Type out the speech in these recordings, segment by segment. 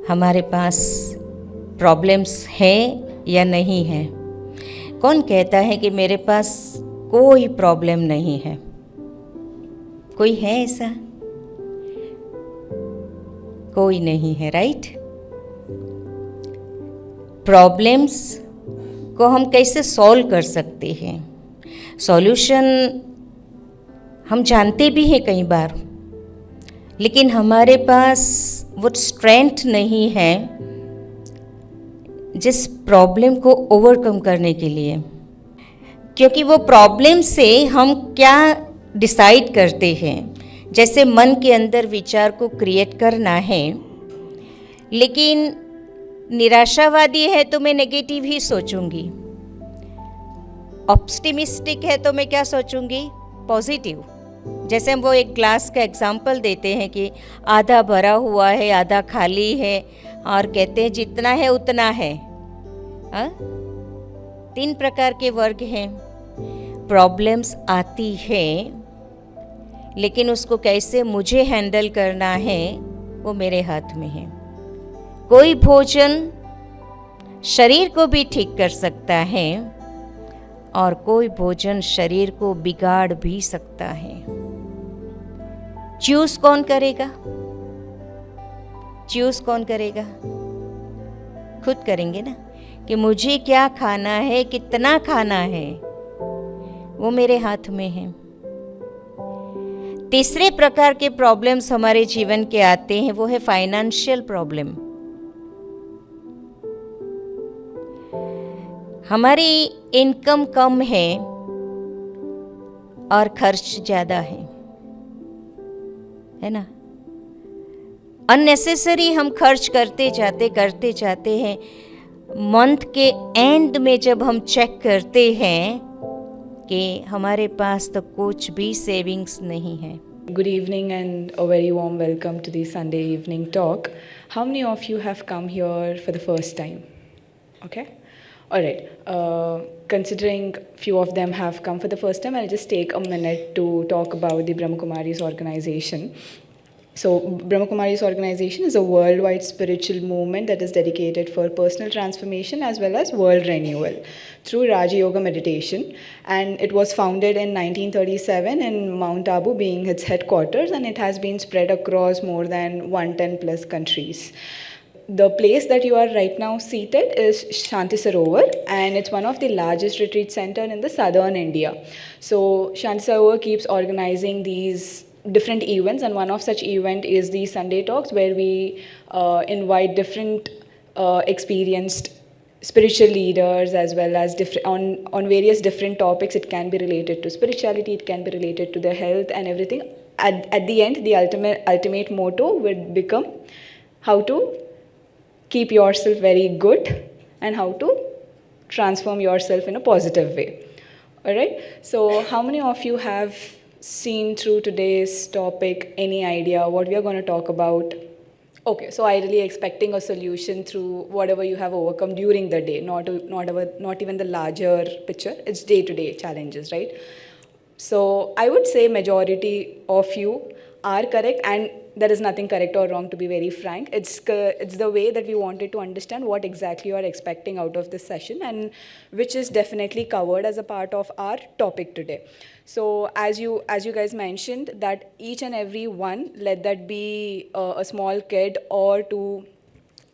हमारे पास प्रॉब्लम्स हैं या नहीं हैं? कौन कहता है कि मेरे पास कोई प्रॉब्लम नहीं है? कोई है ऐसा? कोई नहीं है, राइट? प्रॉब्लम्स को हम कैसे सॉल्व कर सकते हैं? सॉल्यूशन हम जानते भी हैं कई बार, लेकिन हमारे पास वो स्ट्रेंथ नहीं है जिस प्रॉब्लम को ओवरकम करने के लिए। क्योंकि वो प्रॉब्लम से हम क्या डिसाइड करते हैं, जैसे मन के अंदर विचार को क्रिएट करना है, लेकिन निराशावादी है तो मैं नेगेटिव ही सोचूंगी, ऑप्टिमिस्टिक है तो मैं क्या सोचूंगी? पॉजिटिव। जैसे हम वो एक ग्लास का एग्जाम्पल देते हैं कि आधा भरा हुआ है, आधा खाली है, और कहते हैं जितना है उतना है। 3 प्रकार के वर्ग हैं। प्रॉब्लम्स आती है, लेकिन उसको कैसे मुझे हैंडल करना है वो मेरे हाथ में है। कोई भोजन शरीर को भी ठीक कर सकता है और कोई भोजन शरीर को बिगाड़ भी सकता है। चूज कौन करेगा? चूज कौन करेगा? खुद करेंगे ना, कि मुझे क्या खाना है, कितना खाना है, वो मेरे हाथ में है। तीसरे प्रकार के प्रॉब्लम्स हमारे जीवन के आते हैं, वो है फाइनेंशियल प्रॉब्लम। हमारी इनकम कम है और खर्च ज़्यादा है ना? अननेसेसरी हम खर्च करते जाते हैं। मंथ के एंड में जब हम चेक करते हैं कि हमारे पास तो कुछ भी सेविंग्स नहीं है। Good evening and a very warm welcome to the Sunday evening talk. How many of you have come here for the first time? Okay. All right. Considering few of them have come for the first time, I'll just take a minute to talk about the Brahmakumaris organization. So, Brahmakumaris organization is a worldwide spiritual movement that is dedicated for personal transformation as well as world renewal through Raja Yoga meditation. And it was founded in 1937 in Mount Abu being its headquarters, and it has been spread across more than 110 plus countries. The place that you are right now seated is Shanti Sarovar, and it's one of the largest retreat center in the southern India. So Shanti Sarovar keeps organizing these different events, and one of such event is the Sunday Talks, where we invite different experienced spiritual leaders as well as on various different topics. It can be related to spirituality, it can be related to the health and everything. At the end, the ultimate motto would become how to keep yourself very good and how to transform yourself in a positive way. All right. So how many of you have seen through today's topic any idea what we are going to talk about? Okay, so ideally expecting a solution through whatever you have overcome during the day, not even the larger picture. It's day-to-day challenges, right? So I would say majority of you are correct, and there is nothing correct or wrong, to be very frank. It's the way that we wanted to understand what exactly you are expecting out of this session, and which is definitely covered as a part of our topic today. So as you guys mentioned, that each and every one, let that be a small kid or to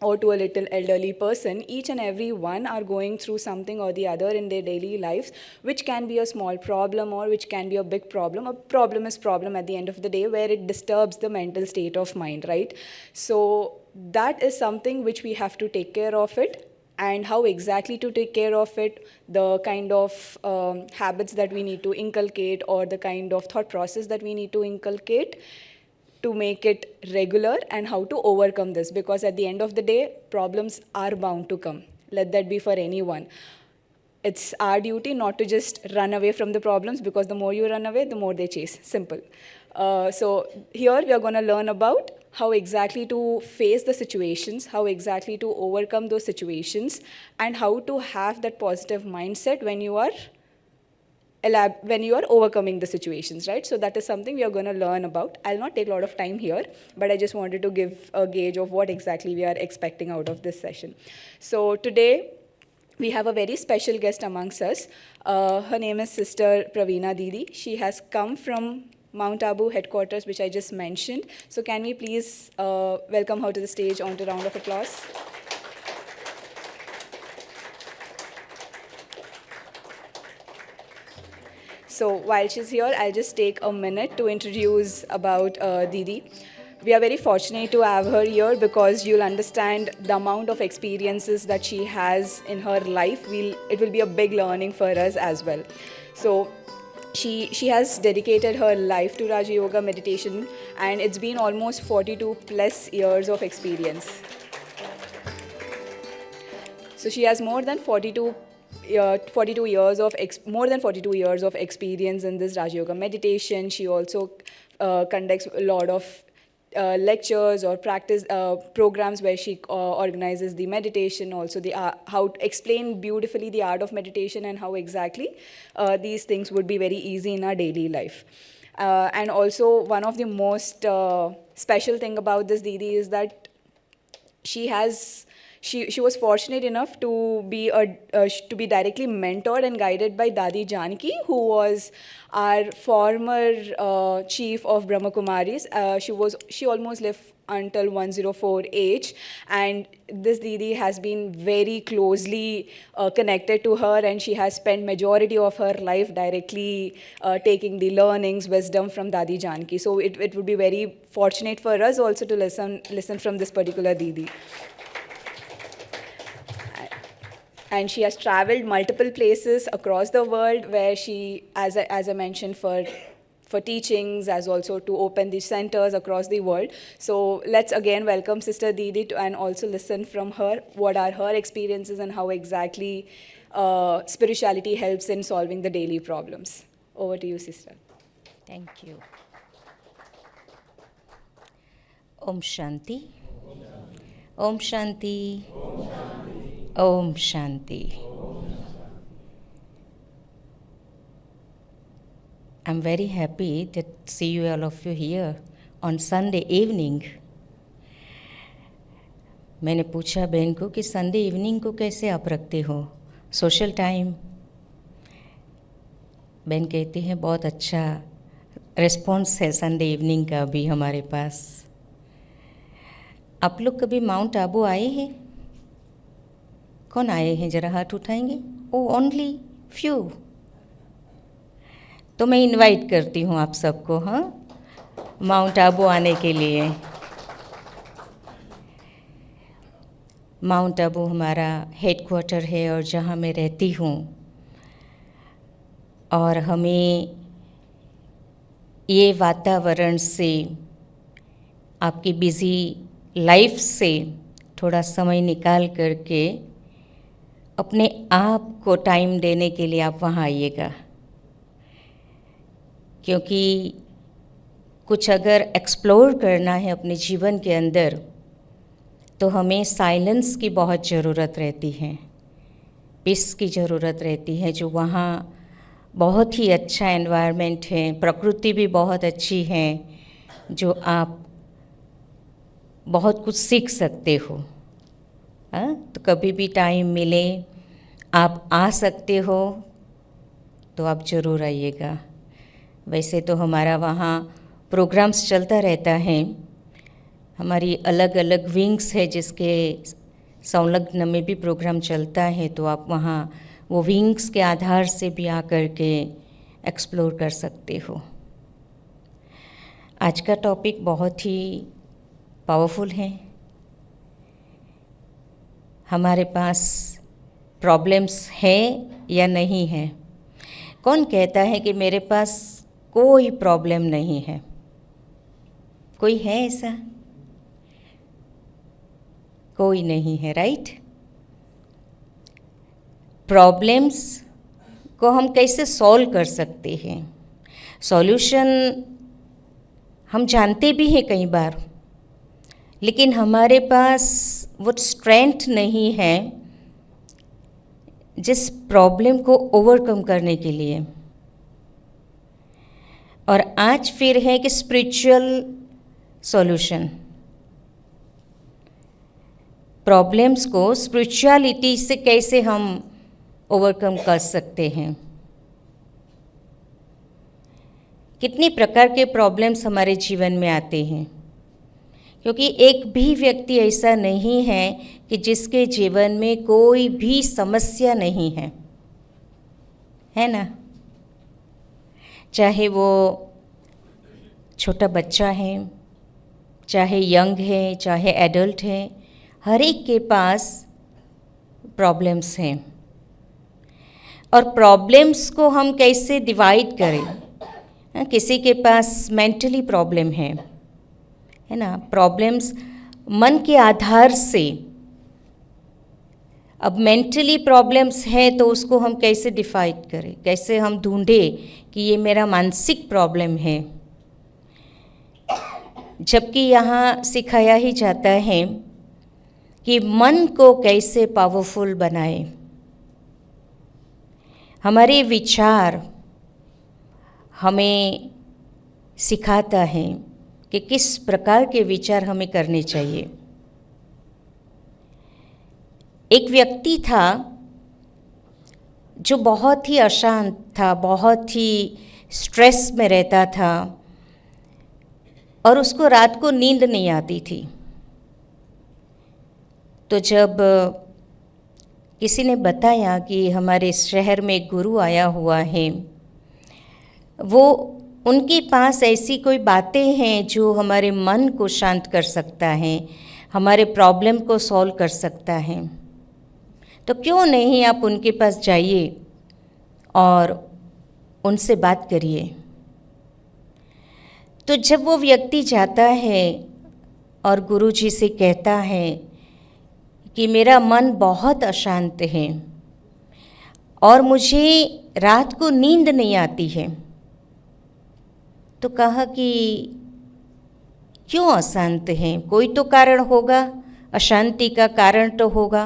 a little elderly person, each and every one are going through something or the other in their daily lives, which can be a small problem or which can be a big problem. A problem is problem at the end of the day, where it disturbs the mental state of mind, right? So that is something which we have to take care of it. And how exactly to take care of it, the kind of habits that we need to inculcate or the kind of thought process that we need to inculcate to make it regular, and how to overcome this, because at the end of the day problems are bound to come, let that be for anyone. It's our duty not to just run away from the problems, because the more you run away, the more they chase. Simple. So here we are going to learn about how exactly to face the situations, how exactly to overcome those situations, and how to have that positive mindset when you are when you are overcoming the situations, right? So that is something we are going to learn about. I'll not take a lot of time here, but I just wanted to give a gauge of what exactly we are expecting out of this session. So today, we have a very special guest amongst us. Her name is Sister Praveena Didi. She has come from Mount Abu headquarters, which I just mentioned. So can we please welcome her to the stage on a round of applause? So while she's here, I'll just take a minute to introduce about Didi. We are very fortunate to have her here because you'll understand the amount of experiences that she has in her life. It will be a big learning for us as well. So she has dedicated her life to Raja Yoga meditation, and it's been almost 42 plus years of experience. So she has more than 42 years of experience in this Raja Yoga meditation. She also conducts a lot of lectures or practice programs where she organizes the meditation, also the how to explain beautifully the art of meditation and how exactly these things would be very easy in our daily life. And also one of the most special thing about this Didi is that she was fortunate enough to be directly mentored and guided by Dadi Janki, who was our former chief of Brahma Kumaris. She almost lived until 104 age, and this Didi has been very closely connected to her, and she has spent majority of her life directly taking the learnings, wisdom from Dadi Janki. So it would be very fortunate for us also to listen from this particular Didi. And she has traveled multiple places across the world where she, as I mentioned, for teachings, as also to open these centers across the world. So let's again welcome Sister Didi and also listen from her what are her experiences and how exactly spirituality helps in solving the daily problems. Over to you, Sister. Thank you. Om Shanti. Om Shanti. Om Shanti. I'm very happy to see you all of you here on Sunday evening. मैंने पूछा बहन को कि Sunday evening को कैसे आप रखते हो, सोशल टाइम. बहन कहती हैं बहुत अच्छा रिस्पॉन्स है संडे इवनिंग का भी हमारे पास. आप लोग कभी माउंट आबू आए हैं? कौन आए हैं, ज़रा हाथ उठाएंगे? ओ ओनली फ्यू. तो मैं इनवाइट करती हूँ आप सबको, हाँ, माउंट आबू आने के लिए. माउंट आबू हमारा हेडक्वार्टर है और जहाँ मैं रहती हूँ, और हमें ये वातावरण से, आपकी बिज़ी लाइफ से थोड़ा समय निकाल करके अपने आप को टाइम देने के लिए आप वहाँ आइएगा. क्योंकि कुछ अगर एक्सप्लोर करना है अपने जीवन के अंदर, तो हमें साइलेंस की बहुत ज़रूरत रहती है, पीस की ज़रूरत रहती है. जो वहाँ बहुत ही अच्छा एनवायरनमेंट है, प्रकृति भी बहुत अच्छी है, जो आप बहुत कुछ सीख सकते हो. हाँ, तो कभी भी टाइम मिले आप आ सकते हो, तो आप ज़रूर आइएगा. वैसे तो हमारा वहाँ प्रोग्राम्स चलता रहता है, हमारी अलग अलग विंग्स है जिसके संलग्न में भी प्रोग्राम चलता है. तो आप वहाँ वो विंग्स के आधार से भी आकर के एक्सप्लोर कर सकते हो. आज का टॉपिक बहुत ही पावरफुल है. हमारे पास प्रॉब्लम्स हैं या नहीं है? कौन कहता है कि मेरे पास कोई प्रॉब्लम नहीं है? कोई है ऐसा? कोई नहीं है, राइट? प्रॉब्लम्स को हम कैसे सॉल्व कर सकते हैं? सॉल्यूशन हम जानते भी हैं कई बार, लेकिन हमारे पास वो स्ट्रेंथ नहीं है जिस प्रॉब्लम को ओवरकम करने के लिए. और आज फिर है कि स्पिरिचुअल सॉल्यूशन। प्रॉब्लम्स को स्पिरिचुअलिटी से कैसे हम ओवरकम कर सकते हैं। कितनी प्रकार के प्रॉब्लम्स हमारे जीवन में आते हैं, क्योंकि एक भी व्यक्ति ऐसा नहीं है कि जिसके जीवन में कोई भी समस्या नहीं है ना। चाहे वो छोटा बच्चा है, चाहे यंग है, चाहे एडल्ट है, हर एक के पास प्रॉब्लम्स हैं। और प्रॉब्लम्स को हम कैसे डिवाइड करें। किसी के पास मेंटली प्रॉब्लम है ना, प्रॉब्लम्स मन के आधार से। अब मेंटली प्रॉब्लम्स है तो उसको हम कैसे डिफाइड करें, कैसे हम ढूंढें कि ये मेरा मानसिक प्रॉब्लम है, जबकि यहाँ सिखाया ही जाता है कि मन को कैसे पावरफुल बनाए। हमारे विचार हमें सिखाता है कि किस प्रकार के विचार हमें करने चाहिए। एक व्यक्ति था जो बहुत ही अशांत था, बहुत ही स्ट्रेस में रहता था और उसको रात को नींद नहीं आती थी। तो जब किसी ने बताया कि हमारे शहर में एक गुरु आया हुआ है, वो उनके पास ऐसी कोई बातें हैं जो हमारे मन को शांत कर सकता है, हमारे प्रॉब्लम को सॉल्व कर सकता है, तो क्यों नहीं आप उनके पास जाइए और उनसे बात करिए। तो जब वो व्यक्ति जाता है और गुरुजी से कहता है कि मेरा मन बहुत अशांत है और मुझे रात को नींद नहीं आती है, तो कहा कि क्यों अशांत हैं, कोई तो कारण होगा, अशांति का कारण तो होगा।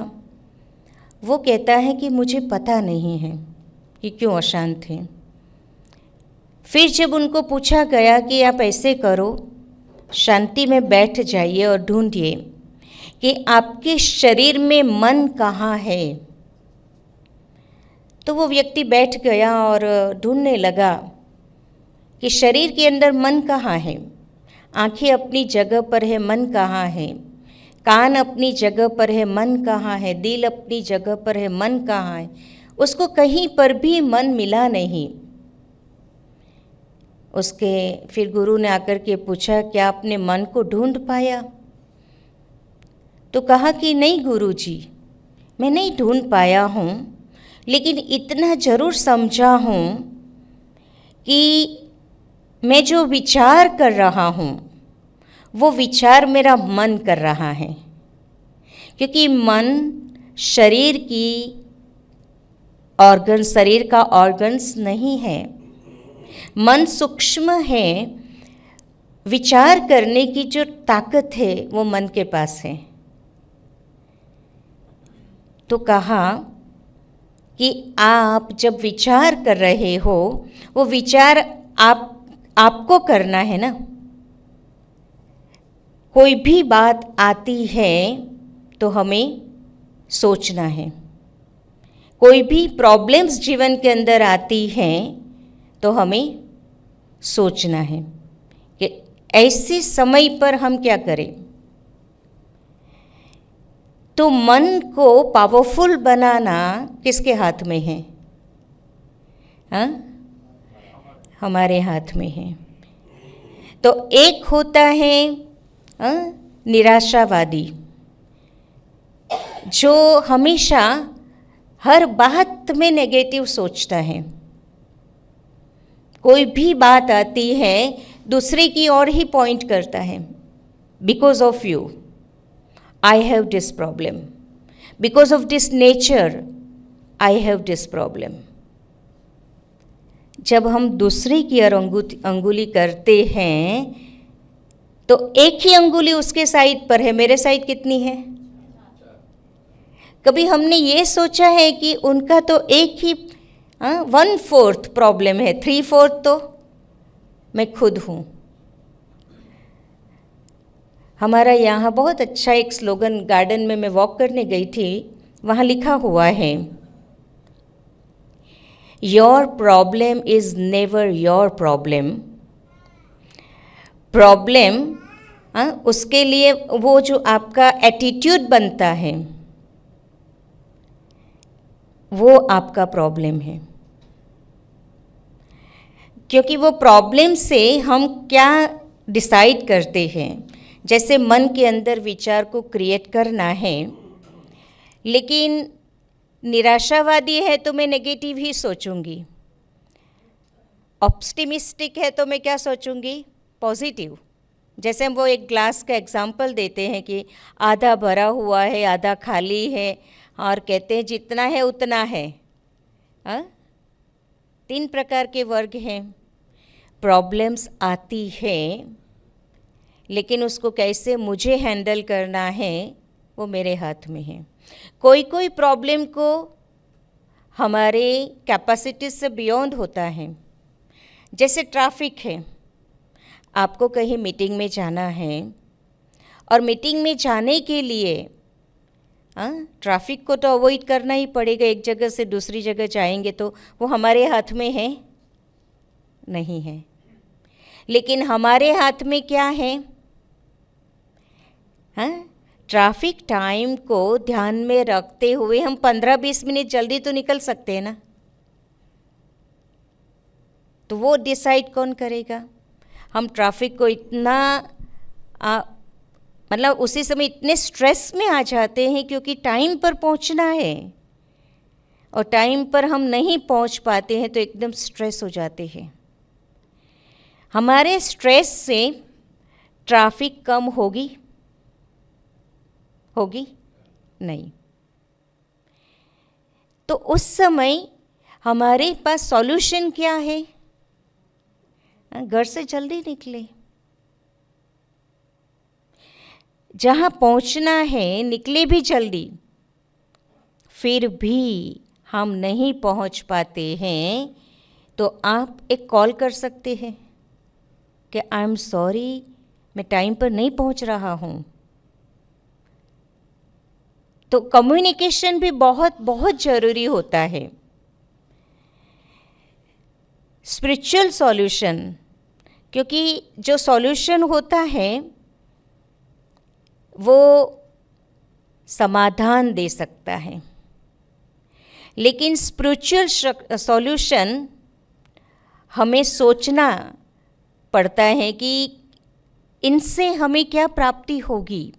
वो कहता है कि मुझे पता नहीं है कि क्यों अशांत हैं। फिर जब उनको पूछा गया कि आप ऐसे करो, शांति में बैठ जाइए और ढूंढिए कि आपके शरीर में मन कहाँ है, तो वो व्यक्ति बैठ गया और ढूंढने लगा कि शरीर के अंदर मन कहाँ है। आंखें अपनी जगह पर है, मन कहाँ है। कान अपनी जगह पर है, मन कहाँ है। दिल अपनी जगह पर है, मन कहाँ है। उसको कहीं पर भी मन मिला नहीं। उसके फिर गुरु ने आकर के पूछा, क्या आपने मन को ढूंढ पाया? तो कहा कि नहीं गुरुजी, मैं नहीं ढूंढ पाया हूँ, लेकिन इतना ज़रूर समझा हूँ कि मैं जो विचार कर रहा हूँ वो विचार मेरा मन कर रहा है, क्योंकि मन शरीर का ऑर्गन्स नहीं है। मन सूक्ष्म है, विचार करने की जो ताकत है वो मन के पास है। तो कहा कि आप जब विचार कर रहे हो, वो विचार आपको करना है ना। कोई भी बात आती है तो हमें सोचना है। कोई भी प्रॉब्लम्स जीवन के अंदर आती हैं तो हमें सोचना है कि ऐसे समय पर हम क्या करें। तो मन को पावरफुल बनाना किसके हाथ में है? हाँ, हमारे हाथ में है। तो एक होता है निराशावादी, जो हमेशा हर बात में नेगेटिव सोचता है। कोई भी बात आती है दूसरे की ओर ही पॉइंट करता है। Because of you I have this problem, because of this nature I have this problem. जब हम दूसरे की ओर अंगुली करते हैं तो एक ही अंगुली उसके साइड पर है, मेरे साइड कितनी है? कभी हमने ये सोचा है कि उनका तो एक ही 1/4 प्रॉब्लम है, 3/4 तो मैं खुद हूँ। हमारा यहाँ बहुत अच्छा एक स्लोगन, गार्डन में मैं वॉक करने गई थी, वहाँ लिखा हुआ है, your problem is never your problem. Problem उसके लिए वो जो आपका एटीट्यूड बनता है वो आपका प्रॉब्लम है, क्योंकि वो प्रॉब्लम से हम क्या डिसाइड करते हैं। जैसे मन के अंदर विचार को क्रिएट करना है, लेकिन निराशावादी है तो मैं नेगेटिव ही सोचूंगी, ऑप्टिमिस्टिक है तो मैं क्या सोचूंगी, पॉजिटिव। जैसे हम वो एक ग्लास का एग्जाम्पल देते हैं कि आधा भरा हुआ है, आधा खाली है, और कहते हैं जितना है उतना है। 3 प्रकार के वर्ग हैं। प्रॉब्लम्स आती है, लेकिन उसको कैसे मुझे हैंडल करना है वो मेरे हाथ में है। कोई कोई प्रॉब्लम को हमारे कैपेसिटी से बियॉन्ड होता है। जैसे ट्रैफिक है, आपको कहीं मीटिंग में जाना है और मीटिंग में जाने के लिए ट्रैफिक को तो अवॉइड करना ही पड़ेगा। एक जगह से दूसरी जगह जाएंगे तो वो हमारे हाथ में है नहीं है, लेकिन हमारे हाथ में क्या है, ट्रैफिक टाइम को ध्यान में रखते हुए हम 15-20 मिनट जल्दी तो निकल सकते हैं ना। तो वो डिसाइड कौन करेगा। हम ट्रैफिक को इतना मतलब उसी समय इतने स्ट्रेस में आ जाते हैं क्योंकि टाइम पर पहुंचना है, और टाइम पर हम नहीं पहुंच पाते हैं तो एकदम स्ट्रेस हो जाते हैं। हमारे स्ट्रेस से ट्रैफिक कम होगी नहीं। तो उस समय हमारे पास सॉल्यूशन क्या है, घर से जल्दी निकले, जहाँ पहुँचना है निकले भी जल्दी, फिर भी हम नहीं पहुँच पाते हैं तो आप एक कॉल कर सकते हैं कि आई एम सॉरी, मैं टाइम पर नहीं पहुँच रहा हूँ। तो कम्युनिकेशन भी बहुत बहुत ज़रूरी होता है। स्पिरिचुअल सॉल्यूशन, क्योंकि जो सॉल्यूशन होता है वो समाधान दे सकता है, लेकिन स्पिरिचुअल सॉल्यूशन हमें सोचना पड़ता है कि इनसे हमें क्या प्राप्ति होगी।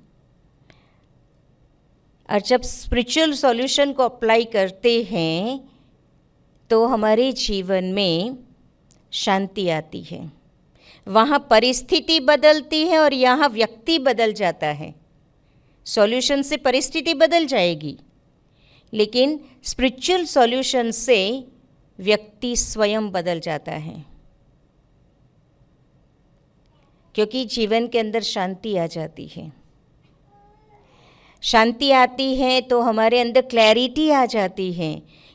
और जब स्पिरिचुअल सॉल्यूशन को अप्लाई करते हैं तो हमारे जीवन में शांति आती है। वहाँ परिस्थिति बदलती है और यहाँ व्यक्ति बदल जाता है। सॉल्यूशन से परिस्थिति बदल जाएगी, लेकिन स्पिरिचुअल सॉल्यूशन से व्यक्ति स्वयं बदल जाता है, क्योंकि जीवन के अंदर शांति आ जाती है। शांति आती है तो हमारे अंदर क्लैरिटी आ जाती है,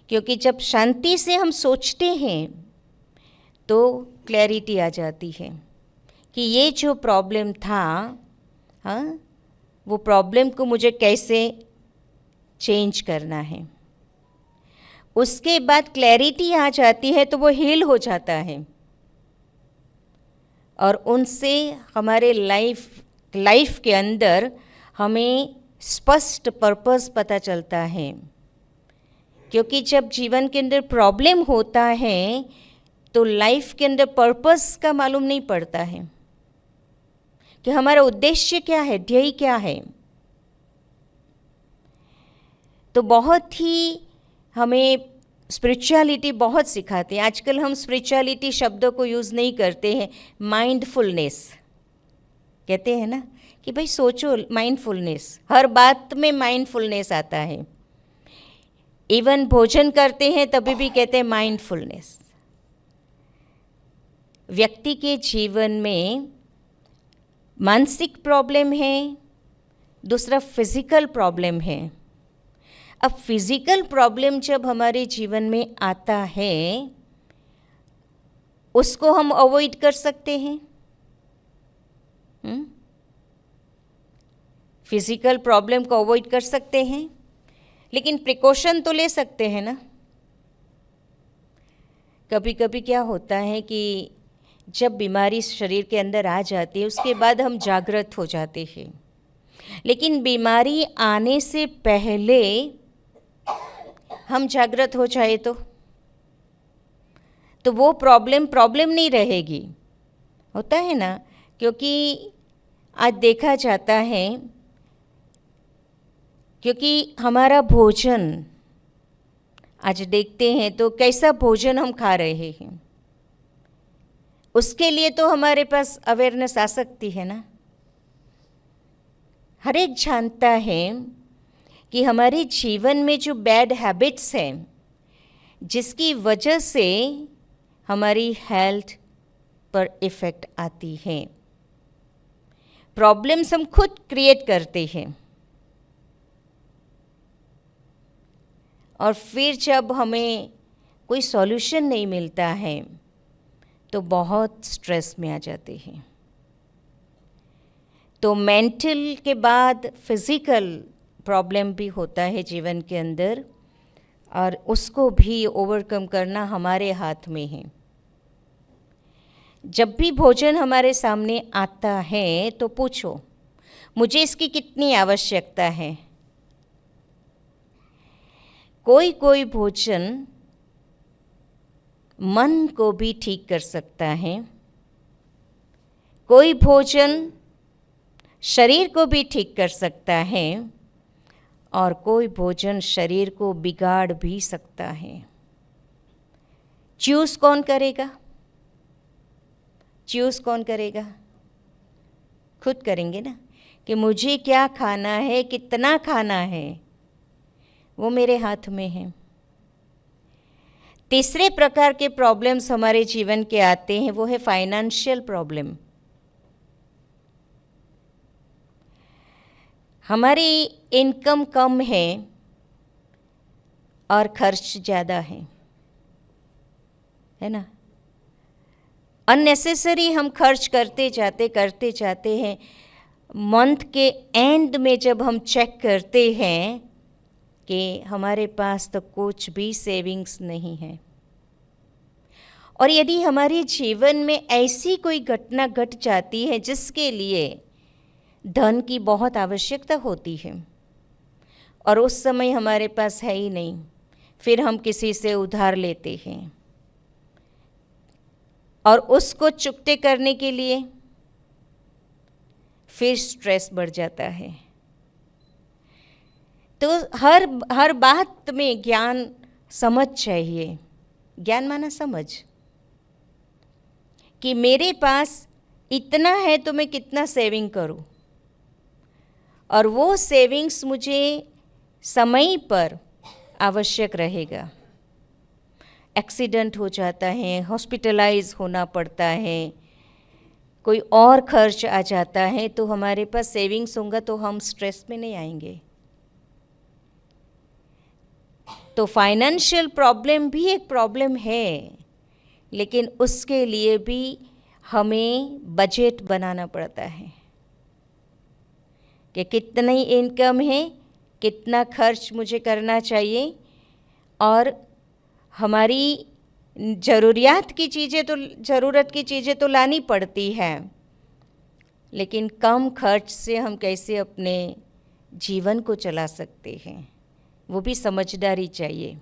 क्योंकि जब शांति से हम सोचते हैं तो क्लैरिटी आ जाती है कि ये जो प्रॉब्लम था, वो प्रॉब्लम को मुझे कैसे चेंज करना है। उसके बाद क्लैरिटी आ जाती है तो वो हील हो जाता है, और उनसे हमारे लाइफ के अंदर हमें स्पष्ट पर्पस पता चलता है। क्योंकि जब जीवन के अंदर प्रॉब्लम होता है तो लाइफ के अंदर पर्पस का मालूम नहीं पड़ता है कि हमारा उद्देश्य क्या है, ध्येय क्या है। तो बहुत ही हमें स्पिरिचुअलिटी बहुत सिखाती है। आजकल हम स्पिरिचुअलिटी शब्दों को यूज़ नहीं करते हैं, माइंडफुलनेस कहते हैं ना, कि भाई सोचो, माइंडफुलनेस, हर बात में माइंडफुलनेस आता है। इवन भोजन करते हैं तभी भी कहते हैं माइंडफुलनेस। व्यक्ति के जीवन में मानसिक प्रॉब्लम है, दूसरा फिजिकल प्रॉब्लम है। अब फिजिकल प्रॉब्लम जब हमारे जीवन में आता है उसको हम अवॉइड कर सकते हैं। फिजिकल प्रॉब्लम को अवॉइड कर सकते हैं, लेकिन प्रिकॉशन तो ले सकते हैं ना। कभी कभी क्या होता है कि जब बीमारी शरीर के अंदर आ जाती है उसके बाद हम जागृत हो जाते हैं, लेकिन बीमारी आने से पहले हम जागृत हो जाए तो वो प्रॉब्लम नहीं रहेगी। होता है ना, क्योंकि आज देखा जाता है, क्योंकि हमारा भोजन आज देखते हैं तो कैसा भोजन हम खा रहे हैं, उसके लिए तो हमारे पास अवेयरनेस आ सकती है ना। हर एक जानता है कि हमारे जीवन में जो बैड हैबिट्स हैं जिसकी वजह से हमारी हेल्थ पर इफ़ेक्ट आती है। प्रॉब्लम्स हम खुद क्रिएट करते हैं और फिर जब हमें कोई सॉल्यूशन नहीं मिलता है तो बहुत स्ट्रेस में आ जाते हैं। तो मेंटल के बाद फिज़िकल प्रॉब्लम भी होता है जीवन के अंदर, और उसको भी ओवरकम करना हमारे हाथ में है। जब भी भोजन हमारे सामने आता है तो पूछो, मुझे इसकी कितनी आवश्यकता है। कोई भोजन मन को भी ठीक कर सकता है, कोई भोजन शरीर को भी ठीक कर सकता है, और कोई भोजन शरीर को बिगाड़ भी सकता है। चूज़ कौन करेगा? चूज़ कौन करेगा? खुद करेंगे ना, कि मुझे क्या खाना है, कितना खाना है, वो मेरे हाथ में है। तीसरे प्रकार के प्रॉब्लम्स हमारे जीवन के आते हैं, वो है फाइनेंशियल प्रॉब्लम। हमारी इनकम कम है और खर्च ज़्यादा है ना। अननेसेसरी हम खर्च करते जाते हैं। मंथ के एंड में जब हम चेक करते हैं कि हमारे पास तो कुछ भी सेविंग्स नहीं है, और यदि हमारे जीवन में ऐसी कोई घटना घट जाती है जिसके लिए धन की बहुत आवश्यकता होती है और उस समय हमारे पास है ही नहीं, फिर हम किसी से उधार लेते हैं और उसको चुकते करने के लिए फिर स्ट्रेस बढ़ जाता है। तो हर बात में ज्ञान समझ चाहिए। ज्ञान माना समझ, कि मेरे पास इतना है तो मैं कितना सेविंग करूं, और वो सेविंग्स मुझे समय पर आवश्यक रहेगा। एक्सीडेंट हो जाता है, हॉस्पिटलाइज होना पड़ता है, कोई और खर्च आ जाता है, तो हमारे पास सेविंग्स होगा तो हम स्ट्रेस में नहीं आएंगे। तो फाइनेंशियल प्रॉब्लम भी एक प्रॉब्लम है, लेकिन उसके लिए भी हमें बजट बनाना पड़ता है कि कितनी इनकम है, कितना खर्च मुझे करना चाहिए, और हमारी ज़रूरत की चीज़ें तो लानी पड़ती है, लेकिन कम खर्च से हम कैसे अपने जीवन को चला सकते हैं, वो भी समझदारी चाहिए।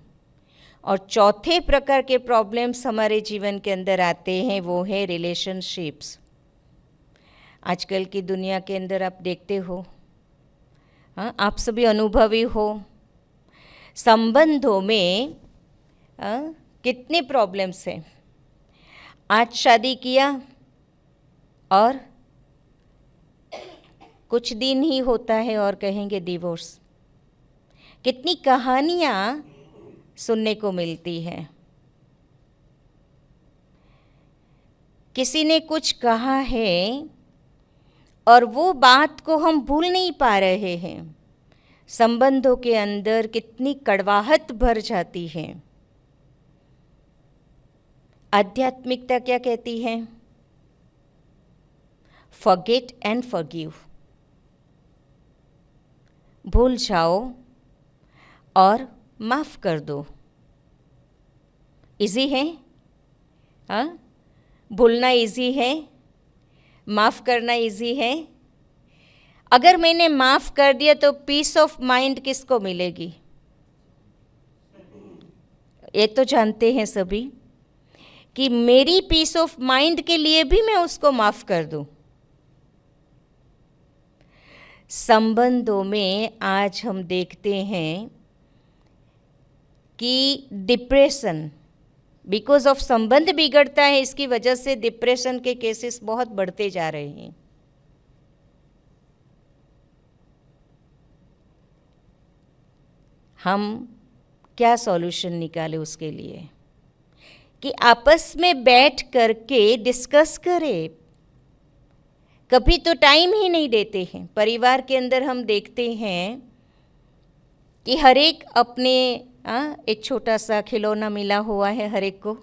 और चौथे प्रकार के प्रॉब्लम्स हमारे जीवन के अंदर आते हैं, वो है रिलेशनशिप्स। आजकल की दुनिया के अंदर आप देखते हो, हाँ, आप सभी अनुभवी हो, संबंधों में कितने प्रॉब्लम्स हैं। आज शादी किया और कुछ दिन ही होता है और कहेंगे डिवोर्स। कितनी कहानियाँ सुनने को मिलती है। किसी ने कुछ कहा है और वो बात को हम भूल नहीं पा रहे हैं। संबंधों के अंदर कितनी कड़वाहट भर जाती है। आध्यात्मिकता क्या कहती है? फॉरगेट एंड फॉरगिव, भूल जाओ और माफ़ कर दो। इजी है? हाँ, भूलना इजी है, माफ़ करना इजी है। अगर मैंने माफ़ कर दिया तो पीस ऑफ माइंड किसको मिलेगी? ये तो जानते हैं सभी कि मेरी पीस ऑफ माइंड के लिए भी मैं उसको माफ़ कर दूं। संबंधों में आज हम देखते हैं कि डिप्रेशन, बिकॉज ऑफ संबंध बिगड़ता है, इसकी वजह से डिप्रेशन के केसेस बहुत बढ़ते जा रहे हैं। हम क्या सॉल्यूशन निकाले उसके लिए कि आपस में बैठ करके डिस्कस करें। कभी तो टाइम ही नहीं देते हैं। परिवार के अंदर हम देखते हैं कि हर एक अपने एक छोटा सा खिलौना मिला हुआ है हर एक को।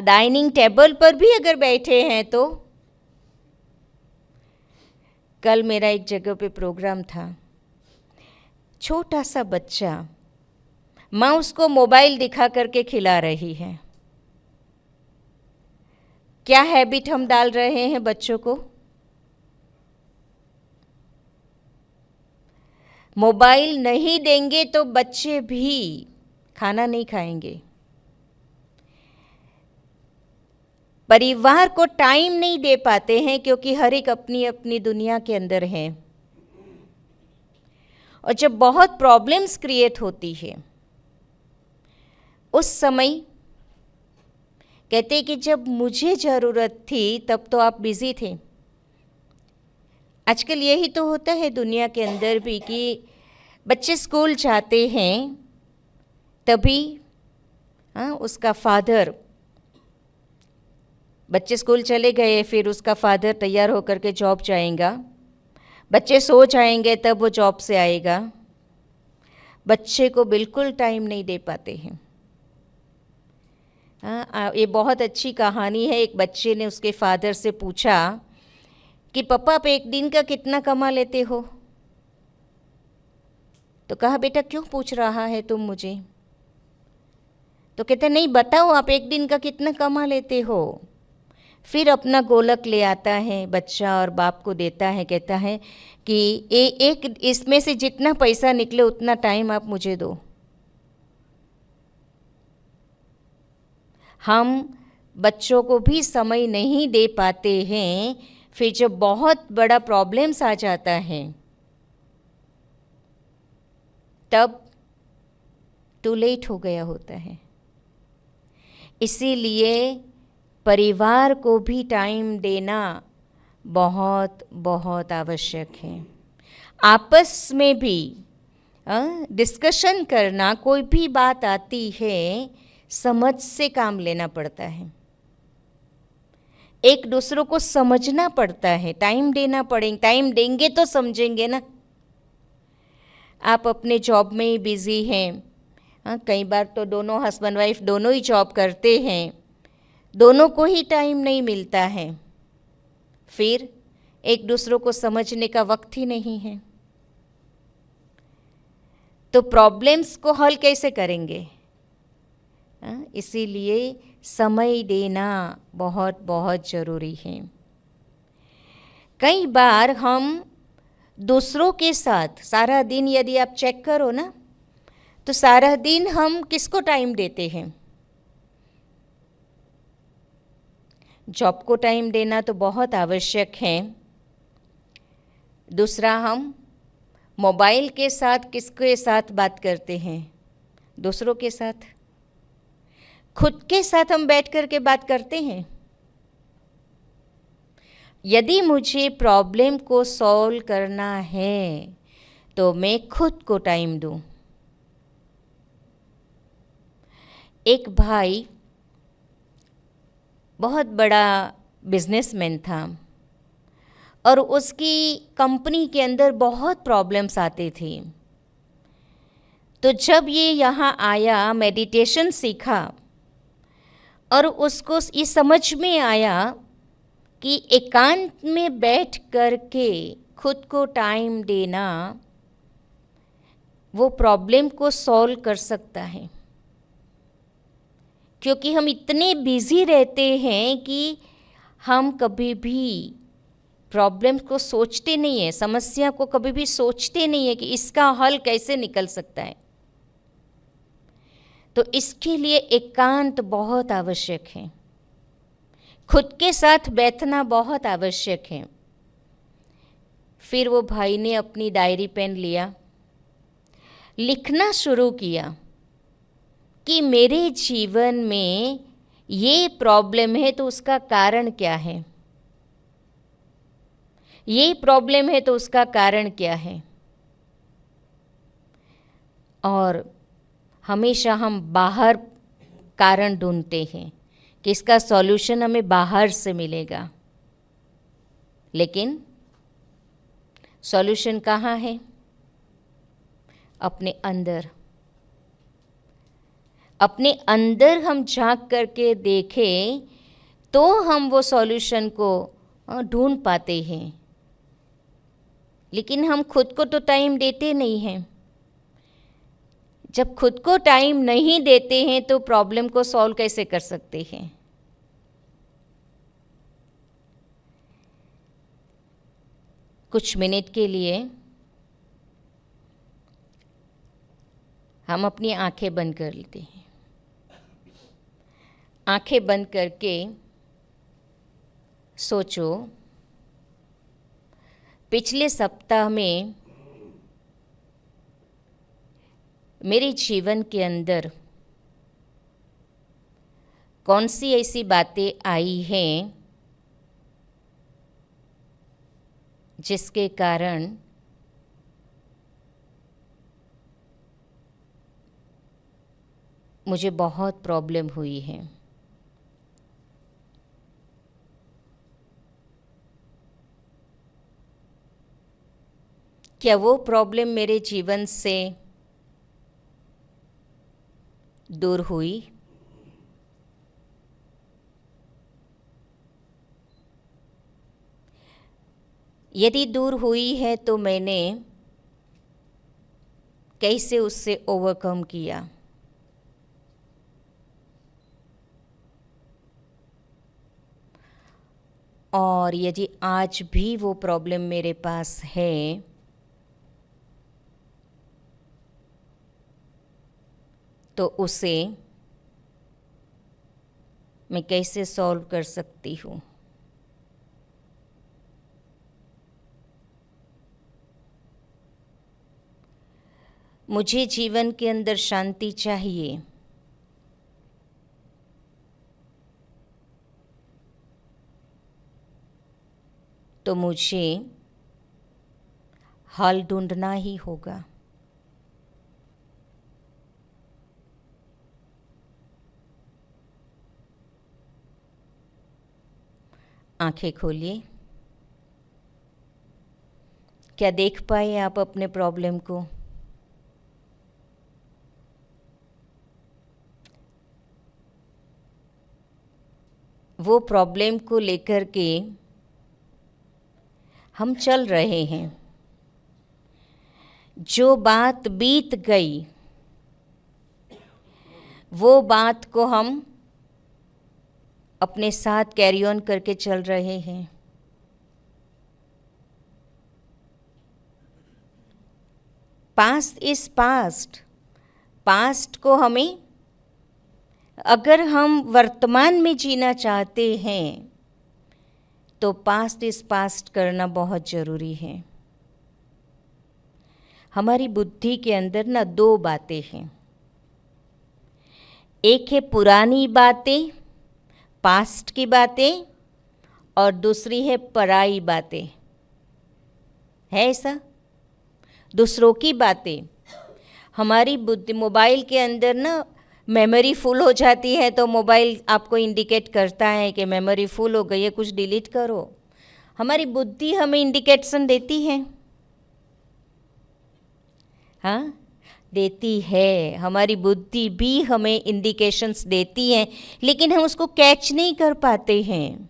डाइनिंग टेबल पर भी अगर बैठे हैं तो, कल मेरा एक जगह पे प्रोग्राम था, छोटा सा बच्चा, माँ उसको मोबाइल दिखा करके खिला रही है। क्या हैबिट हम डाल रहे हैं बच्चों को? मोबाइल नहीं देंगे तो बच्चे भी खाना नहीं खाएंगे। परिवार को टाइम नहीं दे पाते हैं क्योंकि हर एक अपनी अपनी दुनिया के अंदर है। और जब बहुत प्रॉब्लम्स क्रिएट होती है उस समय कहते कि जब मुझे ज़रूरत थी तब तो आप बिज़ी थे। आजकल यही तो होता है दुनिया के अंदर भी कि बच्चे स्कूल जाते हैं तभी उसका फादर, बच्चे स्कूल चले गए फिर उसका फादर तैयार होकर के जॉब जाएगा, बच्चे सो जाएंगे तब वो जॉब से आएगा। बच्चे को बिल्कुल टाइम नहीं दे पाते हैं। ये बहुत अच्छी कहानी है। एक बच्चे ने उसके फादर से पूछा कि पापा आप एक दिन का कितना कमा लेते हो? तो कहा बेटा क्यों पूछ रहा है तुम मुझे? तो कहते नहीं बताओ आप एक दिन का कितना कमा लेते हो। फिर अपना गोलक ले आता है बच्चा और बाप को देता है, कहता है कि एक इसमें से जितना पैसा निकले उतना टाइम आप मुझे दो। हम बच्चों को भी समय नहीं दे पाते हैं। फिर जब बहुत बड़ा प्रॉब्लम्स आ जाता है तब टू लेट हो गया होता है। इसीलिए परिवार को भी टाइम देना बहुत बहुत आवश्यक है। आपस में भी डिस्कशन करना, कोई भी बात आती है समझ से काम लेना पड़ता है, एक दूसरों को समझना पड़ता है, टाइम देना पड़ेगा। टाइम देंगे तो समझेंगे ना। आप अपने जॉब में ही बिज़ी हैं, कई बार तो दोनों हस्बैंड वाइफ दोनों ही जॉब करते हैं, दोनों को ही टाइम नहीं मिलता है, फिर एक दूसरों को समझने का वक्त ही नहीं है, तो प्रॉब्लम्स को हल कैसे करेंगे? इसीलिए समय देना बहुत बहुत ज़रूरी है। कई बार हम दूसरों के साथ सारा दिन, यदि आप चेक करो ना, तो सारा दिन हम किसको टाइम देते हैं? जॉब को टाइम देना तो बहुत आवश्यक है। दूसरा, हम मोबाइल के साथ किसके साथ बात करते हैं? दूसरों के साथ। खुद के साथ हम बैठ कर के बात करते हैं? यदि मुझे प्रॉब्लम को सॉल्व करना है तो मैं खुद को टाइम दूं। एक भाई बहुत बड़ा बिजनेसमैन था और उसकी कंपनी के अंदर बहुत प्रॉब्लम्स आते थे। तो जब ये यहाँ आया, मेडिटेशन सीखा, और उसको ये समझ में आया कि एकांत में बैठ कर के खुद को टाइम देना वो प्रॉब्लम को सॉल्व कर सकता है। क्योंकि हम इतने बिजी रहते हैं कि हम कभी भी प्रॉब्लम को सोचते नहीं हैं, समस्या को कभी भी सोचते नहीं है कि इसका हल कैसे निकल सकता है। तो इसके लिए एकांत बहुत आवश्यक है, खुद के साथ बैठना बहुत आवश्यक है। फिर वो भाई ने अपनी डायरी पेन लिया, लिखना शुरू किया कि मेरे जीवन में ये प्रॉब्लम है तो उसका कारण क्या है, ये प्रॉब्लम है तो उसका कारण क्या है। और हमेशा हम बाहर कारण ढूंढते हैं कि इसका सॉल्यूशन हमें बाहर से मिलेगा, लेकिन सॉल्यूशन कहाँ है? अपने अंदर। अपने अंदर हम झांक करके देखें तो हम वो सॉल्यूशन को ढूंढ पाते हैं, लेकिन हम खुद को तो टाइम देते नहीं हैं। जब खुद को टाइम नहीं देते हैं तो प्रॉब्लम को सॉल्व कैसे कर सकते हैं? कुछ मिनट के लिए हम अपनी आंखें बंद कर लेते हैं। आंखें बंद करके सोचो, पिछले सप्ताह में मेरे जीवन के अंदर कौन सी ऐसी बातें आई हैं जिसके कारण मुझे बहुत प्रॉब्लम हुई है। क्या वो प्रॉब्लम मेरे जीवन से दूर हुई? यदि दूर हुई है तो मैंने कैसे उससे ओवरकम किया? और यदि आज भी वो प्रॉब्लम मेरे पास है तो उसे मैं कैसे सॉल्व कर सकती हूँ? मुझे जीवन के अंदर शांति चाहिए, तो मुझे हल ढूंढना ही होगा। आंखें खोलिए। क्या देख पाए आप अपने प्रॉब्लम को? वो प्रॉब्लम को लेकर के हम चल रहे हैं। जो बात बीत गई वो बात को हम अपने साथ कैरी ऑन करके चल रहे हैं। Past is past. पास्ट को हमें, अगर हम वर्तमान में जीना चाहते हैं तो पास्ट इज पास्ट करना बहुत ज़रूरी है। हमारी बुद्धि के अंदर ना दो बातें हैं। एक है पुरानी बातें, पास्ट की बातें, और दूसरी है पराई बातें। है ऐसा? दूसरों की बातें। हमारी बुद्धि, मोबाइल के अंदर ना मेमोरी फुल हो जाती है तो मोबाइल आपको इंडिकेट करता है कि मेमोरी फुल हो गई है, कुछ डिलीट करो। हमारी बुद्धि हमें इंडिकेशन देती है। हाँ, देती है, हमारी बुद्धि भी हमें इंडिकेशंस देती है, लेकिन हम उसको कैच नहीं कर पाते हैं।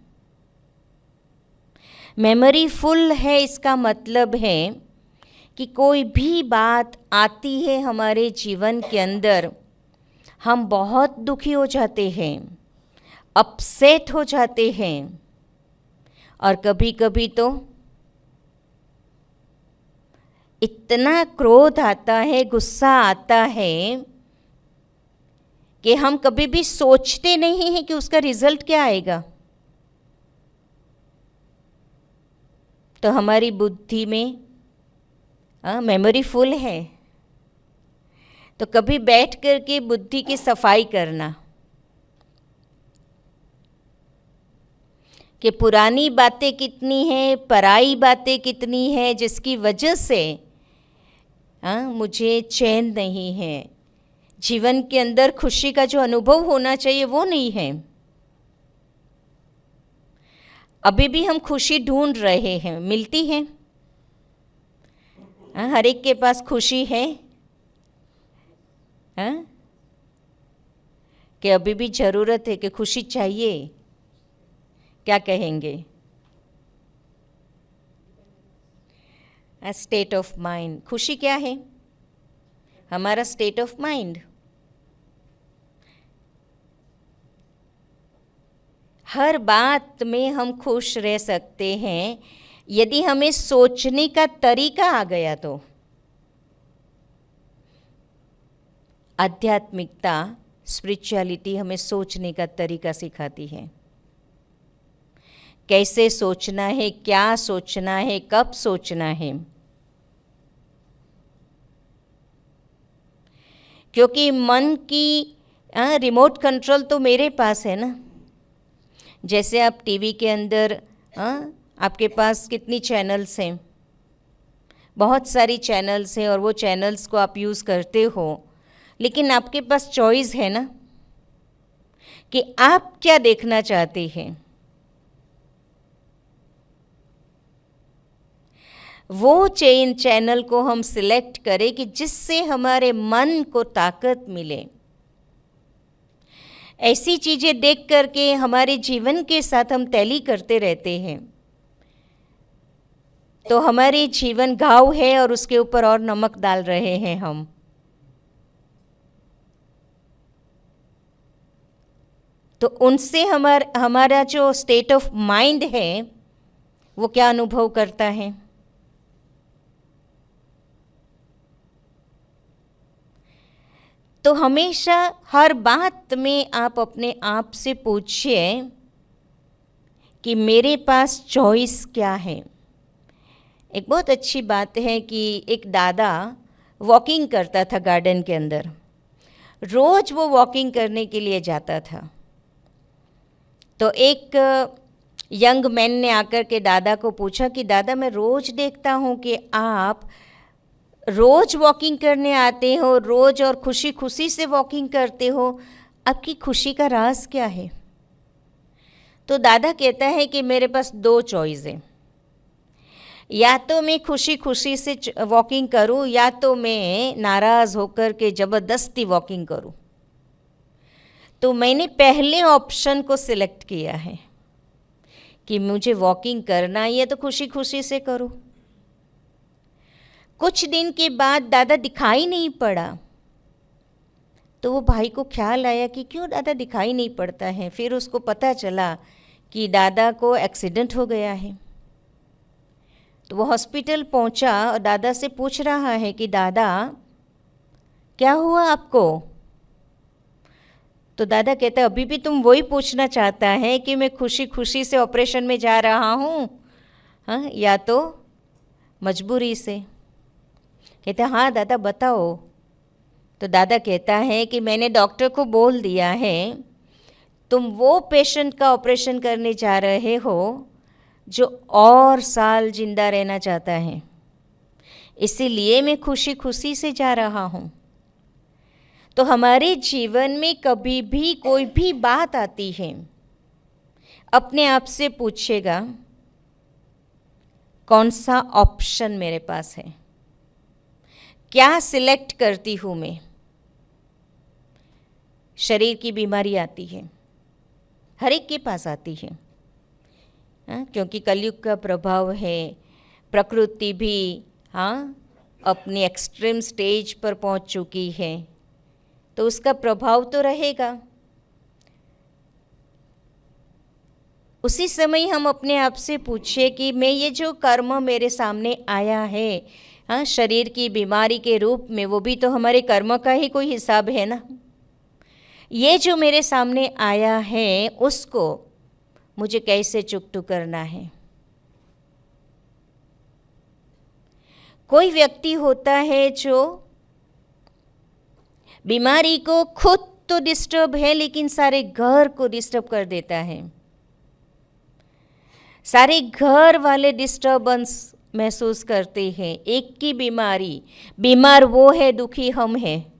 मेमोरी फुल है, इसका मतलब है कि कोई भी बात आती है हमारे जीवन के अंदर, हम बहुत दुखी हो जाते हैं, अपसेट हो जाते हैं, और कभी कभी तो इतना क्रोध आता है, गुस्सा आता है कि हम कभी भी सोचते नहीं हैं कि उसका रिजल्ट क्या आएगा। तो हमारी बुद्धि में मेमोरी फुल है, तो कभी बैठ कर के बुद्धि की सफाई करना कि पुरानी बातें कितनी हैं, पराई बातें कितनी हैं, जिसकी वजह से मुझे चैन नहीं है, जीवन के अंदर खुशी का जो अनुभव होना चाहिए वो नहीं है। अभी भी हम खुशी ढूंढ रहे हैं, मिलती है? हर एक के पास खुशी है कि अभी भी ज़रूरत है कि खुशी चाहिए? क्या कहेंगे? State of mind. खुशी क्या है? हमारा स्टेट ऑफ माइंड। हर बात में हम खुश रह सकते हैं यदि हमें सोचने का तरीका आ गया तो। आध्यात्मिकता, स्पिरिचुअलिटी हमें सोचने का तरीका सिखाती है, कैसे सोचना है, क्या सोचना है, कब सोचना है। क्योंकि मन की रिमोट कंट्रोल तो मेरे पास है ना। जैसे आप टीवी के अंदर आपके पास कितनी चैनल्स हैं, बहुत सारी चैनल्स हैं, और वो चैनल्स को आप यूज़ करते हो, लेकिन आपके पास चॉइस है ना कि आप क्या देखना चाहते हैं। वो चैनल को हम सिलेक्ट करें कि जिससे हमारे मन को ताकत मिले। ऐसी चीज़ें देख करके हमारे जीवन के साथ हम टैली करते रहते हैं तो हमारे जीवन घाव है और उसके ऊपर और नमक डाल रहे हैं हम। तो उनसे हमारा जो स्टेट ऑफ माइंड है वो क्या अनुभव करता है। तो हमेशा हर बात में आप अपने आप से पूछिए कि मेरे पास चॉइस क्या है। एक बहुत अच्छी बात है कि एक दादा वॉकिंग करता था गार्डन के अंदर। रोज़ वो वॉकिंग करने के लिए जाता था। तो एक यंग मैन ने आकर के दादा को पूछा कि दादा, मैं रोज़ देखता हूँ कि आप रोज़ वॉकिंग करने आते हो, रोज़ और खुशी खुशी से वॉकिंग करते हो, आपकी खुशी का राज क्या है। तो दादा कहता है कि मेरे पास दो चॉइस है, या तो मैं खुशी खुशी से वॉकिंग करूं, या तो मैं नाराज़ होकर के ज़बरदस्ती वॉकिंग करूं। तो मैंने पहले ऑप्शन को सिलेक्ट किया है कि मुझे वॉकिंग करना है तो खुशी खुशी से करूं। कुछ दिन के बाद दादा दिखाई नहीं पड़ा, तो वो भाई को ख्याल आया कि क्यों दादा दिखाई नहीं पड़ता है। फिर उसको पता चला कि दादा को एक्सीडेंट हो गया है। तो वो हॉस्पिटल पहुंचा और दादा से पूछ रहा है कि दादा क्या हुआ आपको। तो दादा कहता है अभी भी तुम वही पूछना चाहता है कि मैं खुशी खुशी से ऑपरेशन में जा रहा हूँ, हाँ, या तो मजबूरी से। कहता हाँ दादा बताओ। तो दादा कहता है कि मैंने डॉक्टर को बोल दिया है तुम वो पेशेंट का ऑपरेशन करने जा रहे हो जो और साल जिंदा रहना चाहता है, इसीलिए मैं खुशी खुशी से जा रहा हूँ। तो हमारे जीवन में कभी भी कोई भी बात आती है, अपने आप से पूछेगा कौन सा ऑप्शन मेरे पास है, क्या सिलेक्ट करती हूँ मैं। शरीर की बीमारी आती है, हर एक के पास आती है, क्योंकि कलयुग का प्रभाव है। प्रकृति भी अपनी एक्सट्रीम स्टेज पर पहुंच चुकी है, तो उसका प्रभाव तो रहेगा। उसी समय हम अपने आप से पूछिए कि मैं ये जो कर्म मेरे सामने आया है, शरीर की बीमारी के रूप में, वो भी तो हमारे कर्म का ही कोई हिसाब है ना। ये जो मेरे सामने आया है उसको मुझे कैसे चुकता करना है। कोई व्यक्ति होता है जो बीमारी को खुद तो डिस्टर्ब है, लेकिन सारे घर को डिस्टर्ब कर देता है। सारे घर वाले डिस्टर्बेंस महसूस करते हैं। एक की बीमारी, बीमार वो है, दुखी हम हैं,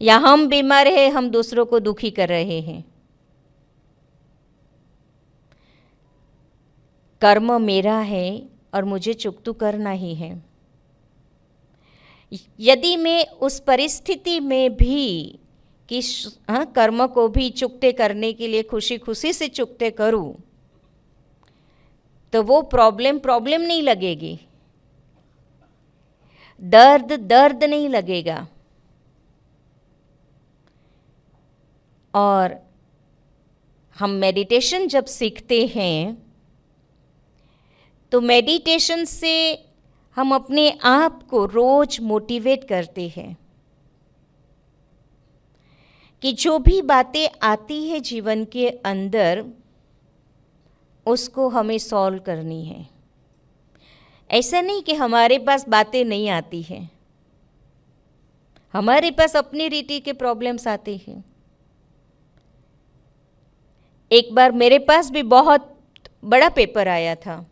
या हम बीमार हैं, हम दूसरों को दुखी कर रहे हैं। कर्म मेरा है और मुझे चुकता करना ही है। यदि मैं उस परिस्थिति में भी कि कर्म को भी चुकते करने के लिए खुशी खुशी से चुकते करूं, तो वो प्रॉब्लम नहीं लगेगी, दर्द नहीं लगेगा। और हम मेडिटेशन जब सीखते हैं तो मेडिटेशन से हम अपने आप को रोज मोटिवेट करते हैं कि जो भी बातें आती है जीवन के अंदर, उसको हमें सॉल्व करनी है। ऐसा नहीं कि हमारे पास बातें नहीं आती हैं, हमारे पास अपनी रीति के प्रॉब्लम्स आते हैं। एक बार मेरे पास भी बहुत बड़ा पेपर आया था।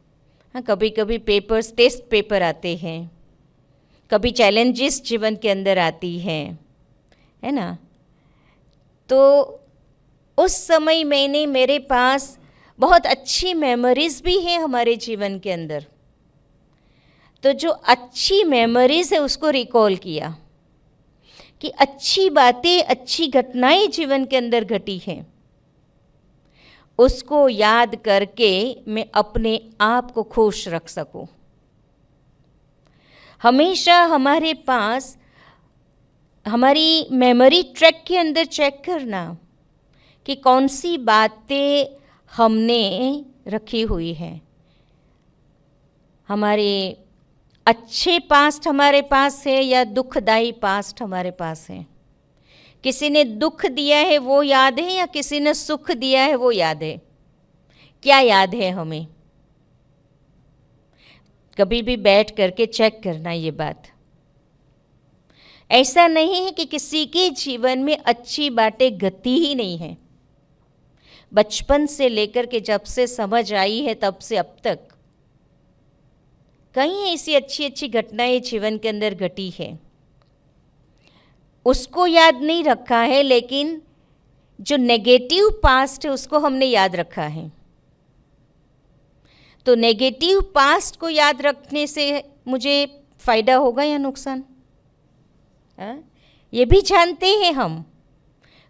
कभी कभी पेपर्स, टेस्ट पेपर आते हैं, कभी चैलेंजेस जीवन के अंदर आती हैं, है ना। तो उस समय मेरे पास बहुत अच्छी मेमोरीज भी हैं हमारे जीवन के अंदर। तो जो अच्छी मेमोरीज है उसको रिकॉल किया कि अच्छी बातें, अच्छी घटनाएं जीवन के अंदर घटी हैं, उसको याद करके मैं अपने आप को खुश रख सकूं। हमेशा हमारे पास हमारी मेमोरी ट्रैक के अंदर चेक करना कि कौन सी बातें हमने रखी हुई हैं। हमारे अच्छे पास्ट हमारे पास है या दुखदाई पास्ट हमारे पास है। किसी ने दुख दिया है वो याद है, या किसी ने सुख दिया है वो याद है? क्या याद है हमें? कभी भी बैठ करके चेक करना ये बात। ऐसा नहीं है कि किसी के जीवन में अच्छी बातें घटी ही नहीं है। बचपन से लेकर के जब से समझ आई है तब से अब तक कई ऐसी अच्छी अच्छी घटनाएं जीवन के अंदर घटी है, उसको याद नहीं रखा है, लेकिन जो नेगेटिव पास्ट है उसको हमने याद रखा है। तो नेगेटिव पास्ट को याद रखने से मुझे फायदा होगा या नुकसान? ये भी जानते हैं हम,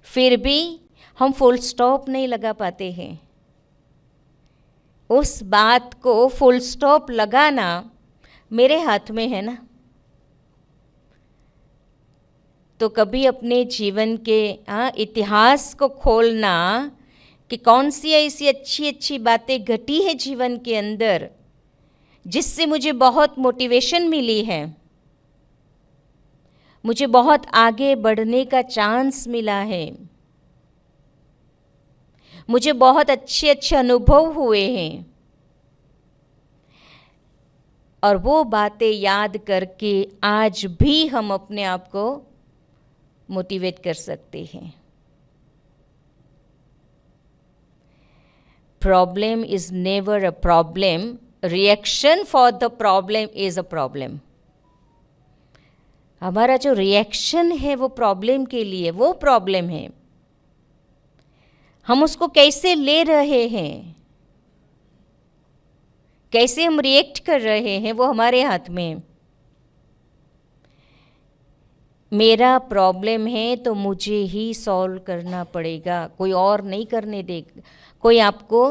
फिर भी हम फुल स्टॉप नहीं लगा पाते हैं। उस बात को फुल स्टॉप लगाना मेरे हाथ में है ना। तो कभी अपने जीवन के इतिहास को खोलना कि कौन सी ऐसी अच्छी अच्छी बातें घटी है जीवन के अंदर जिससे मुझे बहुत मोटिवेशन मिली है, मुझे बहुत आगे बढ़ने का चांस मिला है, मुझे बहुत अच्छे अच्छे अनुभव हुए हैं। और वो बातें याद करके आज भी हम अपने आप को मोटिवेट कर सकते हैं। Problem is never a problem, reaction for the problem is a problem. हमारा जो रिएक्शन है वो प्रॉब्लम के लिए, वो प्रॉब्लम है। हम उसको कैसे ले रहे हैं, कैसे हम रिएक्ट कर रहे हैं, वो हमारे हाथ में है। मेरा प्रॉब्लम है तो मुझे ही सॉल्व करना पड़ेगा, कोई और नहीं करने देगा। कोई आपको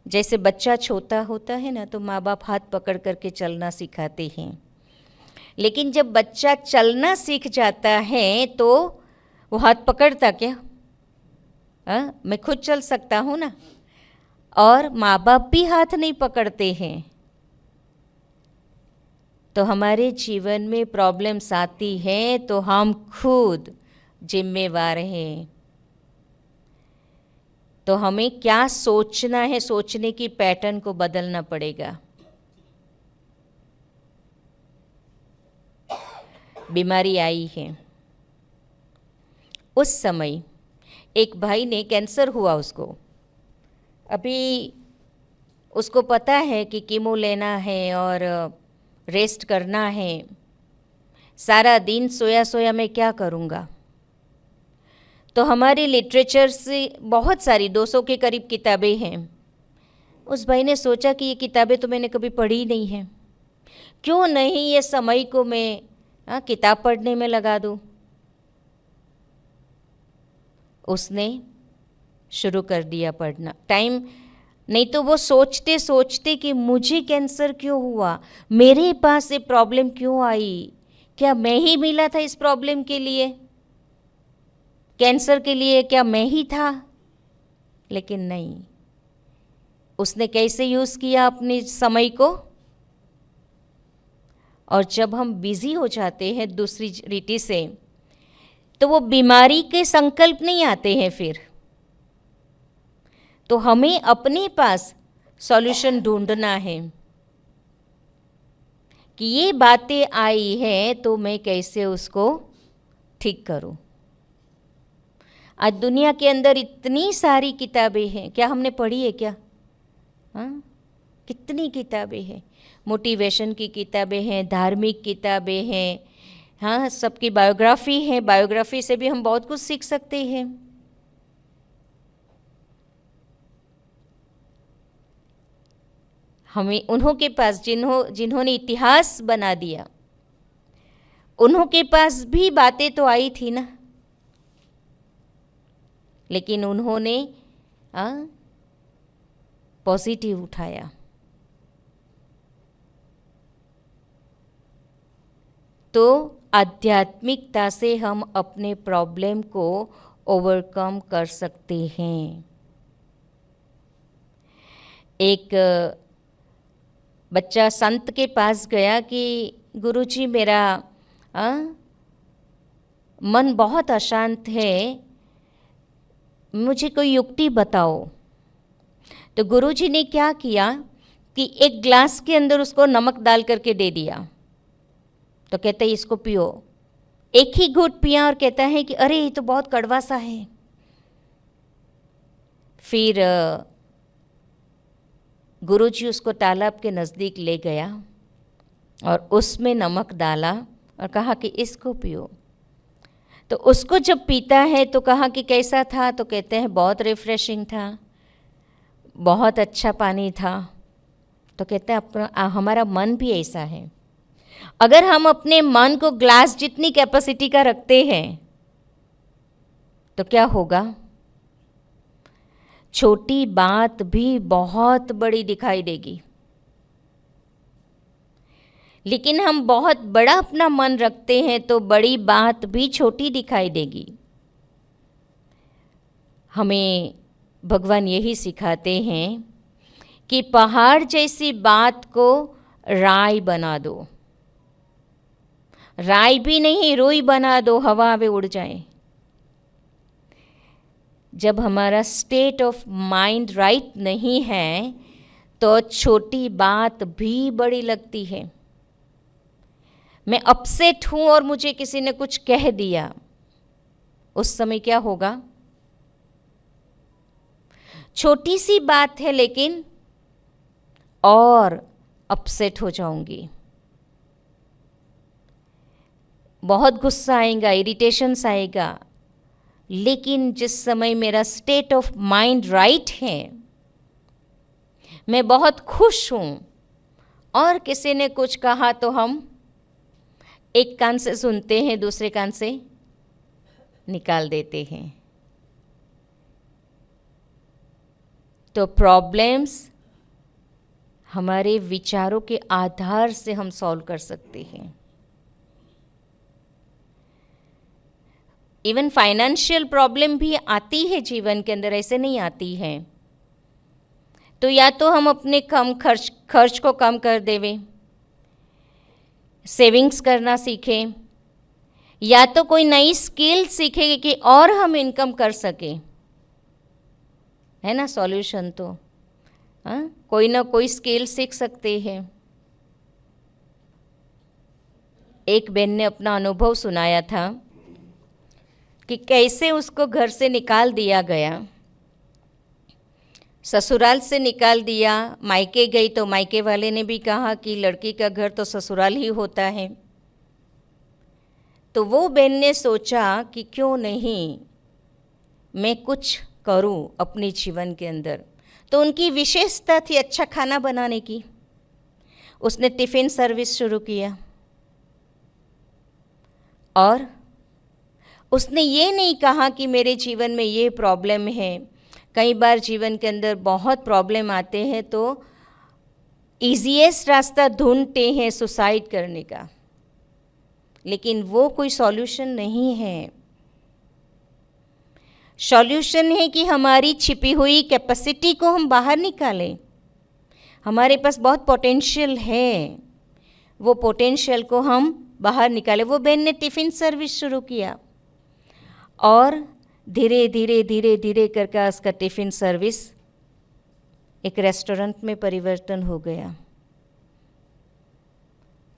जैसे बच्चा छोटा होता है ना तो माँ बाप हाथ पकड़ करके चलना सिखाते हैं, लेकिन जब बच्चा चलना सीख जाता है तो वो हाथ पकड़ता क्या? मैं खुद चल सकता हूँ ना। और माँ बाप भी हाथ नहीं पकड़ते हैं। तो हमारे जीवन में प्रॉब्लम्स आती हैं तो हम खुद जिम्मेवार हैं। तो हमें क्या सोचना है, सोचने की पैटर्न को बदलना पड़ेगा। बीमारी आई है, उस समय एक भाई ने कैंसर हुआ उसको, अभी उसको पता है कि कीमो लेना है और रेस्ट करना है। सारा दिन सोया सोया मैं क्या करूँगा। तो हमारी लिटरेचर से बहुत सारी 200 के करीब किताबें हैं। उस भाई ने सोचा कि ये किताबें तो मैंने कभी पढ़ी नहीं हैं, क्यों नहीं ये समय को मैं किताब पढ़ने में लगा दूँ। उसने शुरू कर दिया पढ़ना। टाइम नहीं तो वो सोचते सोचते कि मुझे कैंसर क्यों हुआ, मेरे पास ये प्रॉब्लम क्यों आई, क्या मैं ही मिला था इस प्रॉब्लम के लिए, कैंसर के लिए क्या मैं ही था। लेकिन नहीं, उसने कैसे यूज़ किया अपने समय को। और जब हम बिजी हो जाते हैं दूसरी रीति से तो वो बीमारी के संकल्प नहीं आते हैं फिर। तो हमें अपने पास सॉल्यूशन ढूंढना है कि ये बातें आई हैं तो मैं कैसे उसको ठीक करूं। आज दुनिया के अंदर इतनी सारी किताबें हैं, क्या हमने पढ़ी है क्या? कितनी किताबें हैं, मोटिवेशन की किताबें हैं, धार्मिक किताबें हैं, सबकी बायोग्राफी है। बायोग्राफी से भी हम बहुत कुछ सीख सकते हैं। हमें उन्हों के पास जिन्होंने इतिहास बना दिया, उन्हों के पास भी बातें तो आई थी ना, लेकिन उन्होंने पॉजिटिव उठाया। तो आध्यात्मिकता से हम अपने प्रॉब्लम को ओवरकम कर सकते हैं। एक बच्चा संत के पास गया कि गुरुजी मेरा मन बहुत अशांत है, मुझे कोई युक्ति बताओ। तो गुरुजी ने क्या किया कि एक ग्लास के अंदर उसको नमक डाल करके दे दिया। तो कहते हैं इसको पियो। एक ही घूंट पिया और कहता है कि अरे ये तो बहुत कड़वा सा है। फिर गुरुजी उसको तालाब के नज़दीक ले गया और उसमें नमक डाला और कहा कि इसको पियो। तो उसको जब पीता है तो कहा कि कैसा था, तो कहते हैं बहुत रिफ्रेशिंग था, बहुत अच्छा पानी था। तो कहते हैं हमारा मन भी ऐसा है। अगर हम अपने मन को ग्लास जितनी कैपेसिटी का रखते हैं तो क्या होगा, छोटी बात भी बहुत बड़ी दिखाई देगी। लेकिन हम बहुत बड़ा अपना मन रखते हैं तो बड़ी बात भी छोटी दिखाई देगी। हमें भगवान यही सिखाते हैं कि पहाड़ जैसी बात को राई बना दो, राई भी नहीं रुई बना दो, हवा में उड़ जाए। जब हमारा स्टेट ऑफ माइंड राइट नहीं है तो छोटी बात भी बड़ी लगती है। मैं अपसेट हूँ और मुझे किसी ने कुछ कह दिया, उस समय क्या होगा, छोटी सी बात है लेकिन और अपसेट हो जाऊंगी, बहुत गुस्सा आएगा, इरिटेशंस आएगा। लेकिन जिस समय मेरा स्टेट ऑफ माइंड राइट है, मैं बहुत खुश हूँ और किसी ने कुछ कहा तो हम एक कान से सुनते हैं, दूसरे कान से निकाल देते हैं। तो प्रॉब्लम्स हमारे विचारों के आधार से हम सॉल्व कर सकते हैं। इवन फाइनेंशियल प्रॉब्लम भी आती है जीवन के अंदर, ऐसे नहीं आती है। तो या तो हम अपने कम खर्च को कम कर देवें, सेविंग्स करना सीखें, या तो कोई नई स्किल सीखें कि और हम इनकम कर सकें, है ना सॉल्यूशन तो। हाँ, कोई ना कोई स्किल सीख सकते हैं। एक बहन ने अपना अनुभव सुनाया था कि कैसे उसको घर से निकाल दिया गया, ससुराल से निकाल दिया, मायके गई तो मायके वाले ने भी कहा कि लड़की का घर तो ससुराल ही होता है। तो वो बहन ने सोचा कि क्यों नहीं मैं कुछ करूं अपने जीवन के अंदर। तो उनकी विशेषता थी अच्छा खाना बनाने की। उसने टिफ़िन सर्विस शुरू किया और उसने ये नहीं कहा कि मेरे जीवन में ये प्रॉब्लम है। कई बार जीवन के अंदर बहुत प्रॉब्लम आते हैं तो ईजीएस्ट रास्ता ढूंढते हैं सुसाइड करने का, लेकिन वो कोई सॉल्यूशन नहीं है। सॉल्यूशन है कि हमारी छिपी हुई कैपेसिटी को हम बाहर निकालें। हमारे पास बहुत पोटेंशियल है, वो पोटेंशियल को हम बाहर निकालें। वो बहन ने टिफ़िन सर्विस शुरू किया और धीरे धीरे धीरे धीरे करके उसका टिफ़िन सर्विस एक रेस्टोरेंट में परिवर्तन हो गया।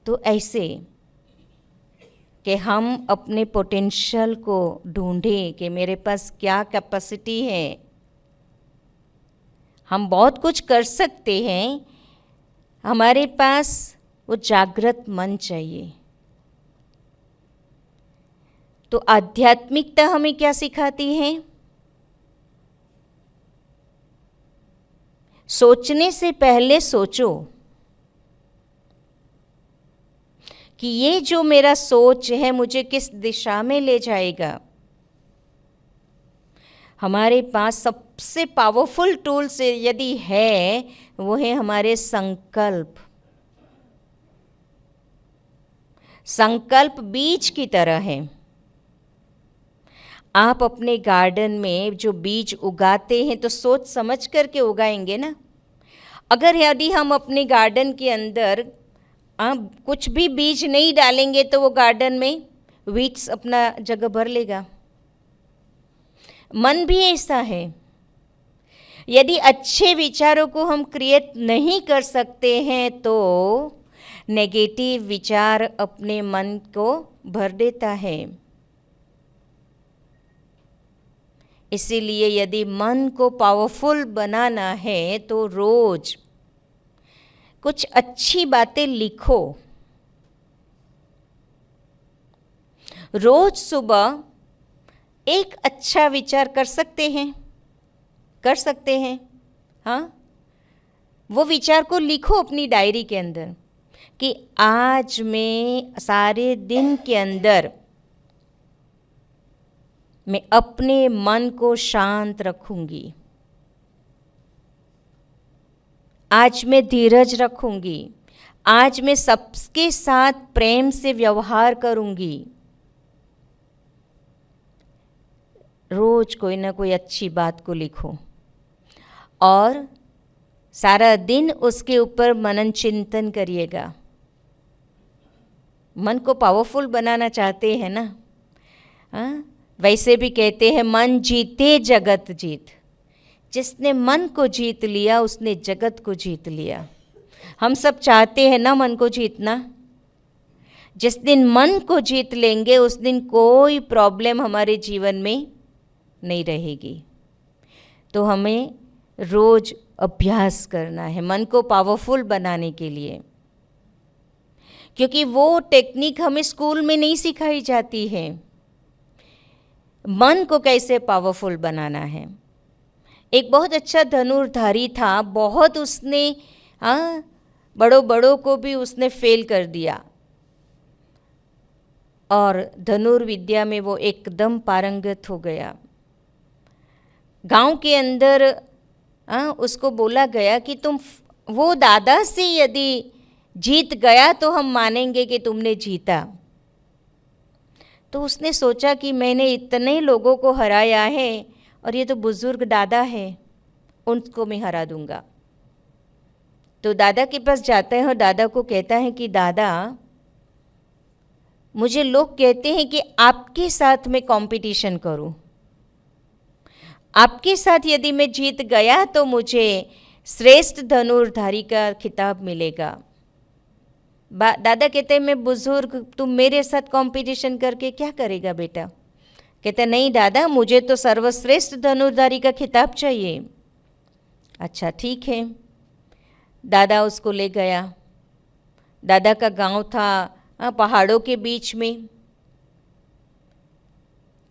तो ऐसे कि हम अपने पोटेंशियल को ढूंढें कि मेरे पास क्या कैपेसिटी है। हम बहुत कुछ कर सकते हैं, हमारे पास वो जागृत मन चाहिए। तो आध्यात्मिकता हमें क्या सिखाती है? सोचने से पहले सोचो कि ये जो मेरा सोच है मुझे किस दिशा में ले जाएगा। हमारे पास सबसे पावरफुल टूल से यदि है वो है हमारे संकल्प। संकल्प बीज की तरह है। आप अपने गार्डन में जो बीज उगाते हैं तो सोच समझ करके उगाएंगे ना। अगर यदि हम अपने गार्डन के अंदर कुछ भी बीज नहीं डालेंगे तो वो गार्डन में वीड्स अपना जगह भर लेगा। मन भी ऐसा है। यदि अच्छे विचारों को हम क्रिएट नहीं कर सकते हैं तो नेगेटिव विचार अपने मन को भर देता है। इसीलिए यदि मन को पावरफुल बनाना है तो रोज कुछ अच्छी बातें लिखो। रोज सुबह एक अच्छा विचार कर सकते हैं। हाँ, वो विचार को लिखो अपनी डायरी के अंदर कि आज मैं सारे दिन के अंदर मैं अपने मन को शांत रखूंगी, आज मैं धीरज रखूंगी, आज मैं सबके साथ प्रेम से व्यवहार करूंगी। रोज कोई ना कोई अच्छी बात को लिखो और सारा दिन उसके ऊपर मनन चिंतन करिएगा। मन को पावरफुल बनाना चाहते हैं ना। हाँ, वैसे भी कहते हैं मन जीते जगत जीत। जिसने मन को जीत लिया उसने जगत को जीत लिया। हम सब चाहते हैं ना मन को जीतना। जिस दिन मन को जीत लेंगे उस दिन कोई प्रॉब्लम हमारे जीवन में नहीं रहेगी। तो हमें रोज अभ्यास करना है मन को पावरफुल बनाने के लिए, क्योंकि वो टेक्निक हमें स्कूल में नहीं सिखाई जाती है। मन को कैसे पावरफुल बनाना है। एक बहुत अच्छा धनुर्धारी था, बहुत उसने बड़ों को भी उसने फेल कर दिया। और धनुर्विद्या में वो एकदम पारंगत हो गया। गांव के अंदर उसको बोला गया कि तुम वो दादा से यदि जीत गया तो हम मानेंगे कि तुमने जीता। तो उसने सोचा कि मैंने इतने लोगों को हराया है और ये तो बुज़ुर्ग दादा है, उनको मैं हरा दूंगा। तो दादा के पास जाता है और दादा को कहता है कि दादा, मुझे लोग कहते हैं कि आपके साथ मैं कंपटीशन करूं, आपके साथ यदि मैं जीत गया तो मुझे श्रेष्ठ धनुर्धारी का खिताब मिलेगा। दादा कहते हैं मैं बुजुर्ग, तुम मेरे साथ कंपटीशन करके क्या करेगा बेटा? कहते नहीं दादा, मुझे तो सर्वश्रेष्ठ धनुर्धारी का खिताब चाहिए। अच्छा ठीक है। दादा उसको ले गया। दादा का गांव था पहाड़ों के बीच में।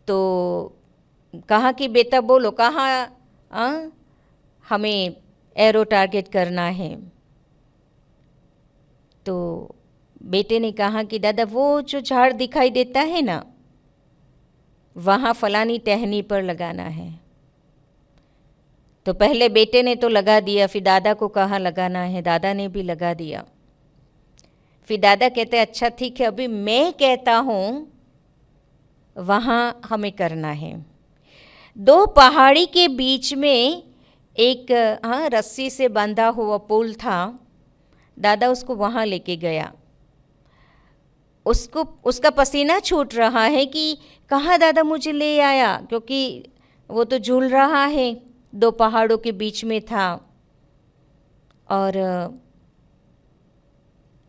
तो कहा कि बेटा बोलो कहाँ हमें एरो टारगेट करना है। तो बेटे ने कहा कि दादा वो जो झाड़ दिखाई देता है ना, वहाँ फलानी टहनी पर लगाना है। तो पहले बेटे ने तो लगा दिया, फिर दादा को कहा लगाना है, दादा ने भी लगा दिया। फिर दादा कहते अच्छा ठीक है, अभी मैं कहता हूँ वहाँ हमें करना है। दो पहाड़ी के बीच में एक रस्सी से बंधा हुआ पुल था। दादा उसको वहाँ लेके गया। उसका पसीना छूट रहा है कि कहाँ दादा मुझे ले आया, क्योंकि वो तो झूल रहा है, दो पहाड़ों के बीच में था। और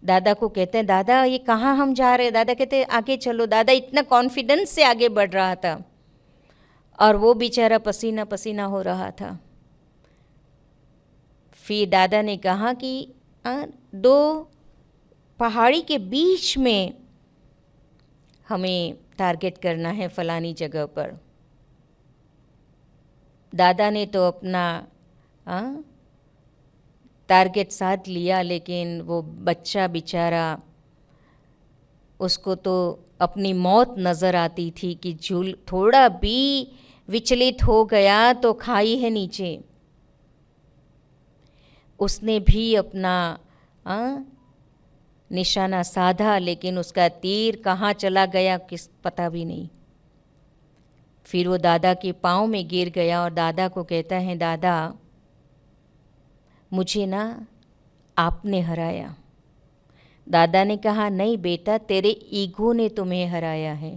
दादा को कहते हैं दादा ये कहाँ हम जा रहे हैं? दादा कहते हैं आगे चलो। दादा इतना कॉन्फिडेंस से आगे बढ़ रहा था और वो बेचारा पसीना पसीना हो रहा था। फिर दादा ने कहा कि दो पहाड़ी के बीच में हमें टारगेट करना है फलानी जगह पर। दादा ने तो अपना टारगेट साध लिया, लेकिन वो बच्चा बेचारा, उसको तो अपनी मौत नज़र आती थी कि झूल थोड़ा भी विचलित हो गया तो खाई है नीचे। उसने भी अपना निशाना साधा, लेकिन उसका तीर कहाँ चला गया किस पता भी नहीं। फिर वो दादा के पाँव में गिर गया और दादा को कहता है दादा मुझे ना आपने हराया। दादा ने कहा नहीं बेटा, तेरे ईगो ने तुम्हें हराया है।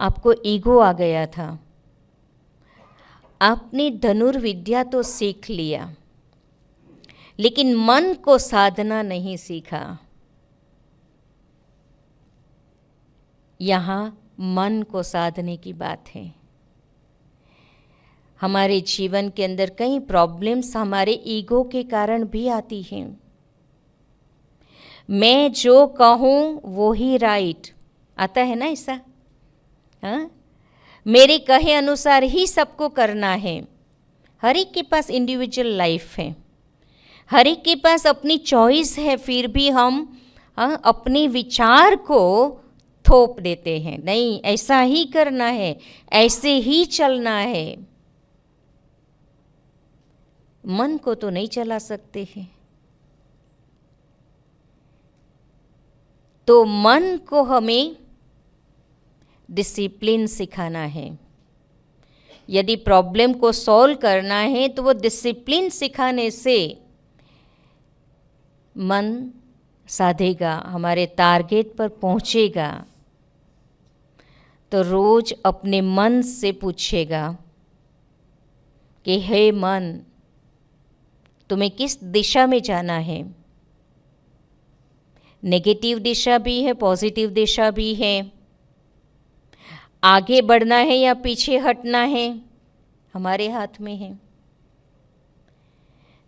आपको ईगो आ गया था। आपने धनुर्विद्या तो सीख लिया, लेकिन मन को साधना नहीं सीखा। यहाँ मन को साधने की बात है। हमारे जीवन के अंदर कई प्रॉब्लम्स हमारे ईगो के कारण भी आती हैं। मैं जो कहूँ वो ही राइट आता है ना ऐसा, हाँ, मेरे कहे अनुसार ही सबको करना है। हर एक के पास इंडिविजुअल लाइफ है, हर एक के पास अपनी चॉइस है, फिर भी हम अपने विचार को थोप देते हैं। नहीं, ऐसा ही करना है, ऐसे ही चलना है। मन को तो नहीं चला सकते हैं। तो मन को हमें डिसिप्लिन सिखाना है। यदि प्रॉब्लम को सॉल्व करना है तो वो डिसिप्लिन सिखाने से मन साधेगा, हमारे टारगेट पर पहुंचेगा। तो रोज अपने मन से पूछेगा कि हे मन, तुम्हें किस दिशा में जाना है? नेगेटिव दिशा भी है, पॉजिटिव दिशा भी है। आगे बढ़ना है या पीछे हटना है, हमारे हाथ में है।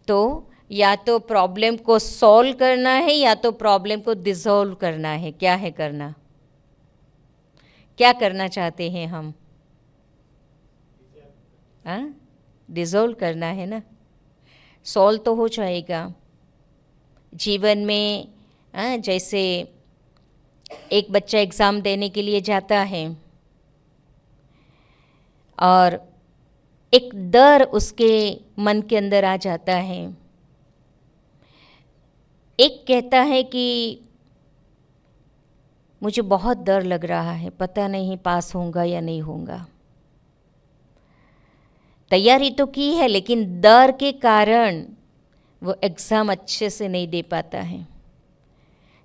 तो या तो प्रॉब्लम को सॉल्व करना है या तो प्रॉब्लम को डिसॉल्व करना है। क्या है करना? क्या करना चाहते हैं हम? डिसॉल्व करना है ना। सॉल्व तो हो जाएगा। जीवन में जैसे एक बच्चा एग्ज़ाम देने के लिए जाता है और एक डर उसके मन के अंदर आ जाता है। एक कहता है कि मुझे बहुत डर लग रहा है, पता नहीं पास होऊंगा या नहीं होऊंगा। तैयारी तो की है लेकिन डर के कारण वो एग्ज़ाम अच्छे से नहीं दे पाता है।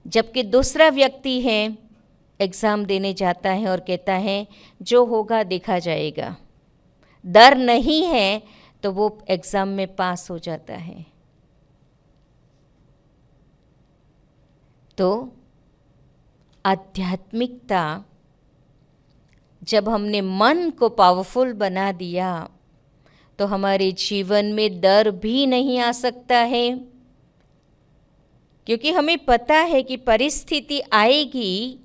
जबकि दूसरा व्यक्ति है, एग्ज़ाम देने जाता है और कहता है जो होगा देखा जाएगा, डर नहीं है, तो वो एग्ज़ाम में पास हो जाता है। तो आध्यात्मिकता, जब हमने मन को पावरफुल बना दिया तो हमारे जीवन में डर भी नहीं आ सकता है, क्योंकि हमें पता है कि परिस्थिति आएगी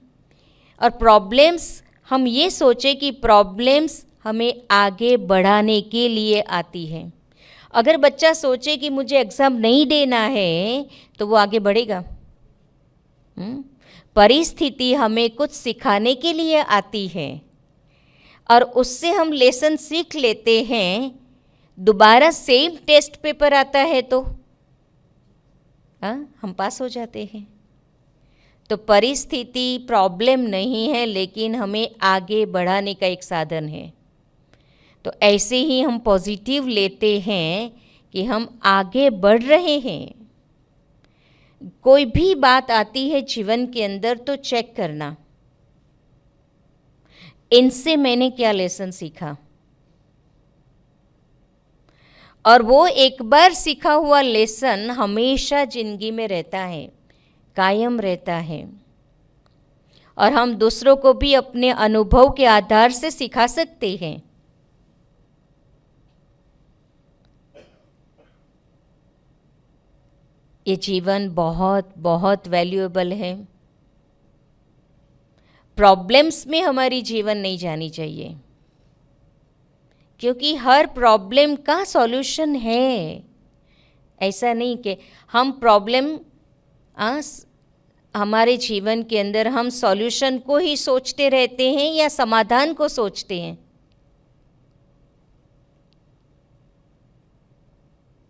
और प्रॉब्लम्स, हम ये सोचे कि प्रॉब्लम्स हमें आगे बढ़ाने के लिए आती है। अगर बच्चा सोचे कि मुझे एग्ज़ाम नहीं देना है तो वो आगे बढ़ेगा? परिस्थिति हमें कुछ सिखाने के लिए आती है और उससे हम लेसन सीख लेते हैं। दोबारा सेम टेस्ट पेपर आता है तो हम पास हो जाते हैं। तो परिस्थिति प्रॉब्लम नहीं है, लेकिन हमें आगे बढ़ाने का एक साधन है। तो ऐसे ही हम पॉजिटिव लेते हैं कि हम आगे बढ़ रहे हैं। कोई भी बात आती है जीवन के अंदर तो चेक करना, इनसे मैंने क्या लेसन सीखा, और वो एक बार सीखा हुआ लेसन हमेशा जिंदगी में रहता है, कायम रहता है। और हम दूसरों को भी अपने अनुभव के आधार से सिखा सकते हैं। ये जीवन बहुत बहुत वैल्यूएबल है। प्रॉब्लम्स में हमारी जीवन नहीं जानी चाहिए, क्योंकि हर प्रॉब्लम का सॉल्यूशन है। ऐसा नहीं कि हम प्रॉब्लम हमारे जीवन के अंदर हम सॉल्यूशन को ही सोचते रहते हैं या समाधान को सोचते हैं।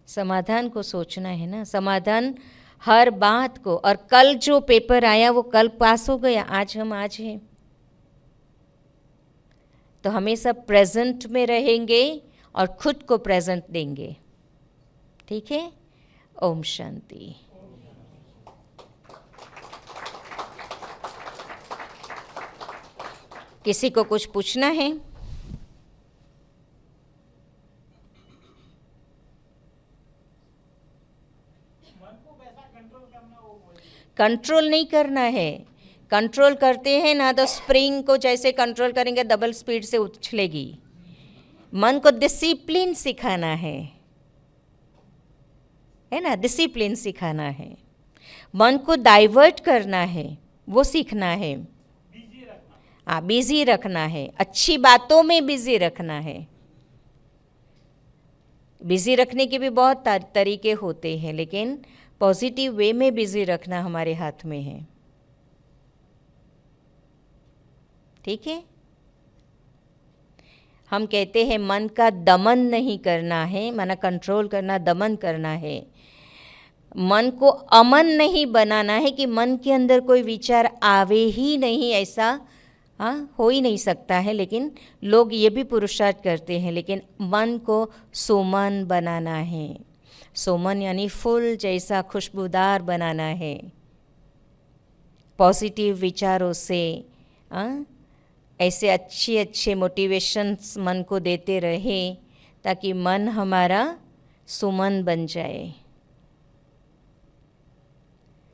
समाधान को सोचना है ना, समाधान हर बात को। और कल जो पेपर आया वो कल पास हो गया, आज हम आज हैं। तो हमेशा प्रेजेंट में रहेंगे और खुद को प्रेजेंट देंगे। ठीक है? ओम शांति। किसी को कुछ पूछना है? कंट्रोल नहीं करना है। कंट्रोल करते हैं ना तो स्प्रिंग को जैसे कंट्रोल करेंगे डबल स्पीड से उछलेगी। मन को डिसिप्लिन सिखाना है ना, डिसिप्लिन सिखाना है। मन को डाइवर्ट करना है, वो सीखना है। हाँ, बिजी रखना है, अच्छी बातों में बिजी रखना है। बिजी रखने के भी बहुत तरीके होते हैं, लेकिन पॉजिटिव वे में बिजी रखना हमारे हाथ में है। ठीक है? हम कहते हैं मन का दमन नहीं करना है, मन कंट्रोल करना, दमन करना है। मन को अमन नहीं बनाना है कि मन के अंदर कोई विचार आवे ही नहीं, ऐसा हो ही नहीं सकता है। लेकिन लोग ये भी पुरुषार्थ करते हैं, लेकिन मन को सुमन बनाना है। सुमन यानी फूल जैसा खुशबूदार बनाना है। पॉजिटिव विचारों से ऐसे अच्छे अच्छे मोटिवेशंस मन को देते रहे, ताकि मन हमारा सुमन बन जाए।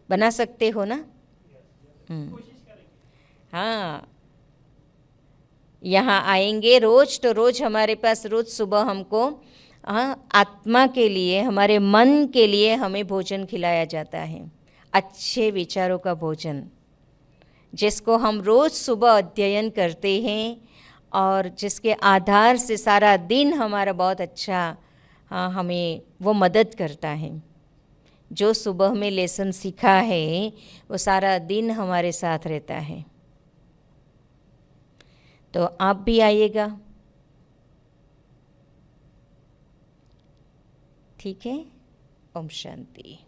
बना सकते हो ना? हाँ, यहाँ आएंगे रोज, तो रोज हमारे पास रोज सुबह हमको आत्मा के लिए, हमारे मन के लिए हमें भोजन खिलाया जाता है। अच्छे विचारों का भोजन, जिसको हम रोज़ सुबह अध्ययन करते हैं और जिसके आधार से सारा दिन हमारा बहुत अच्छा हमें वो मदद करता है। जो सुबह में लेसन सीखा है वो सारा दिन हमारे साथ रहता है। तो आप भी आइएगा, ठीक है। ओम शांति।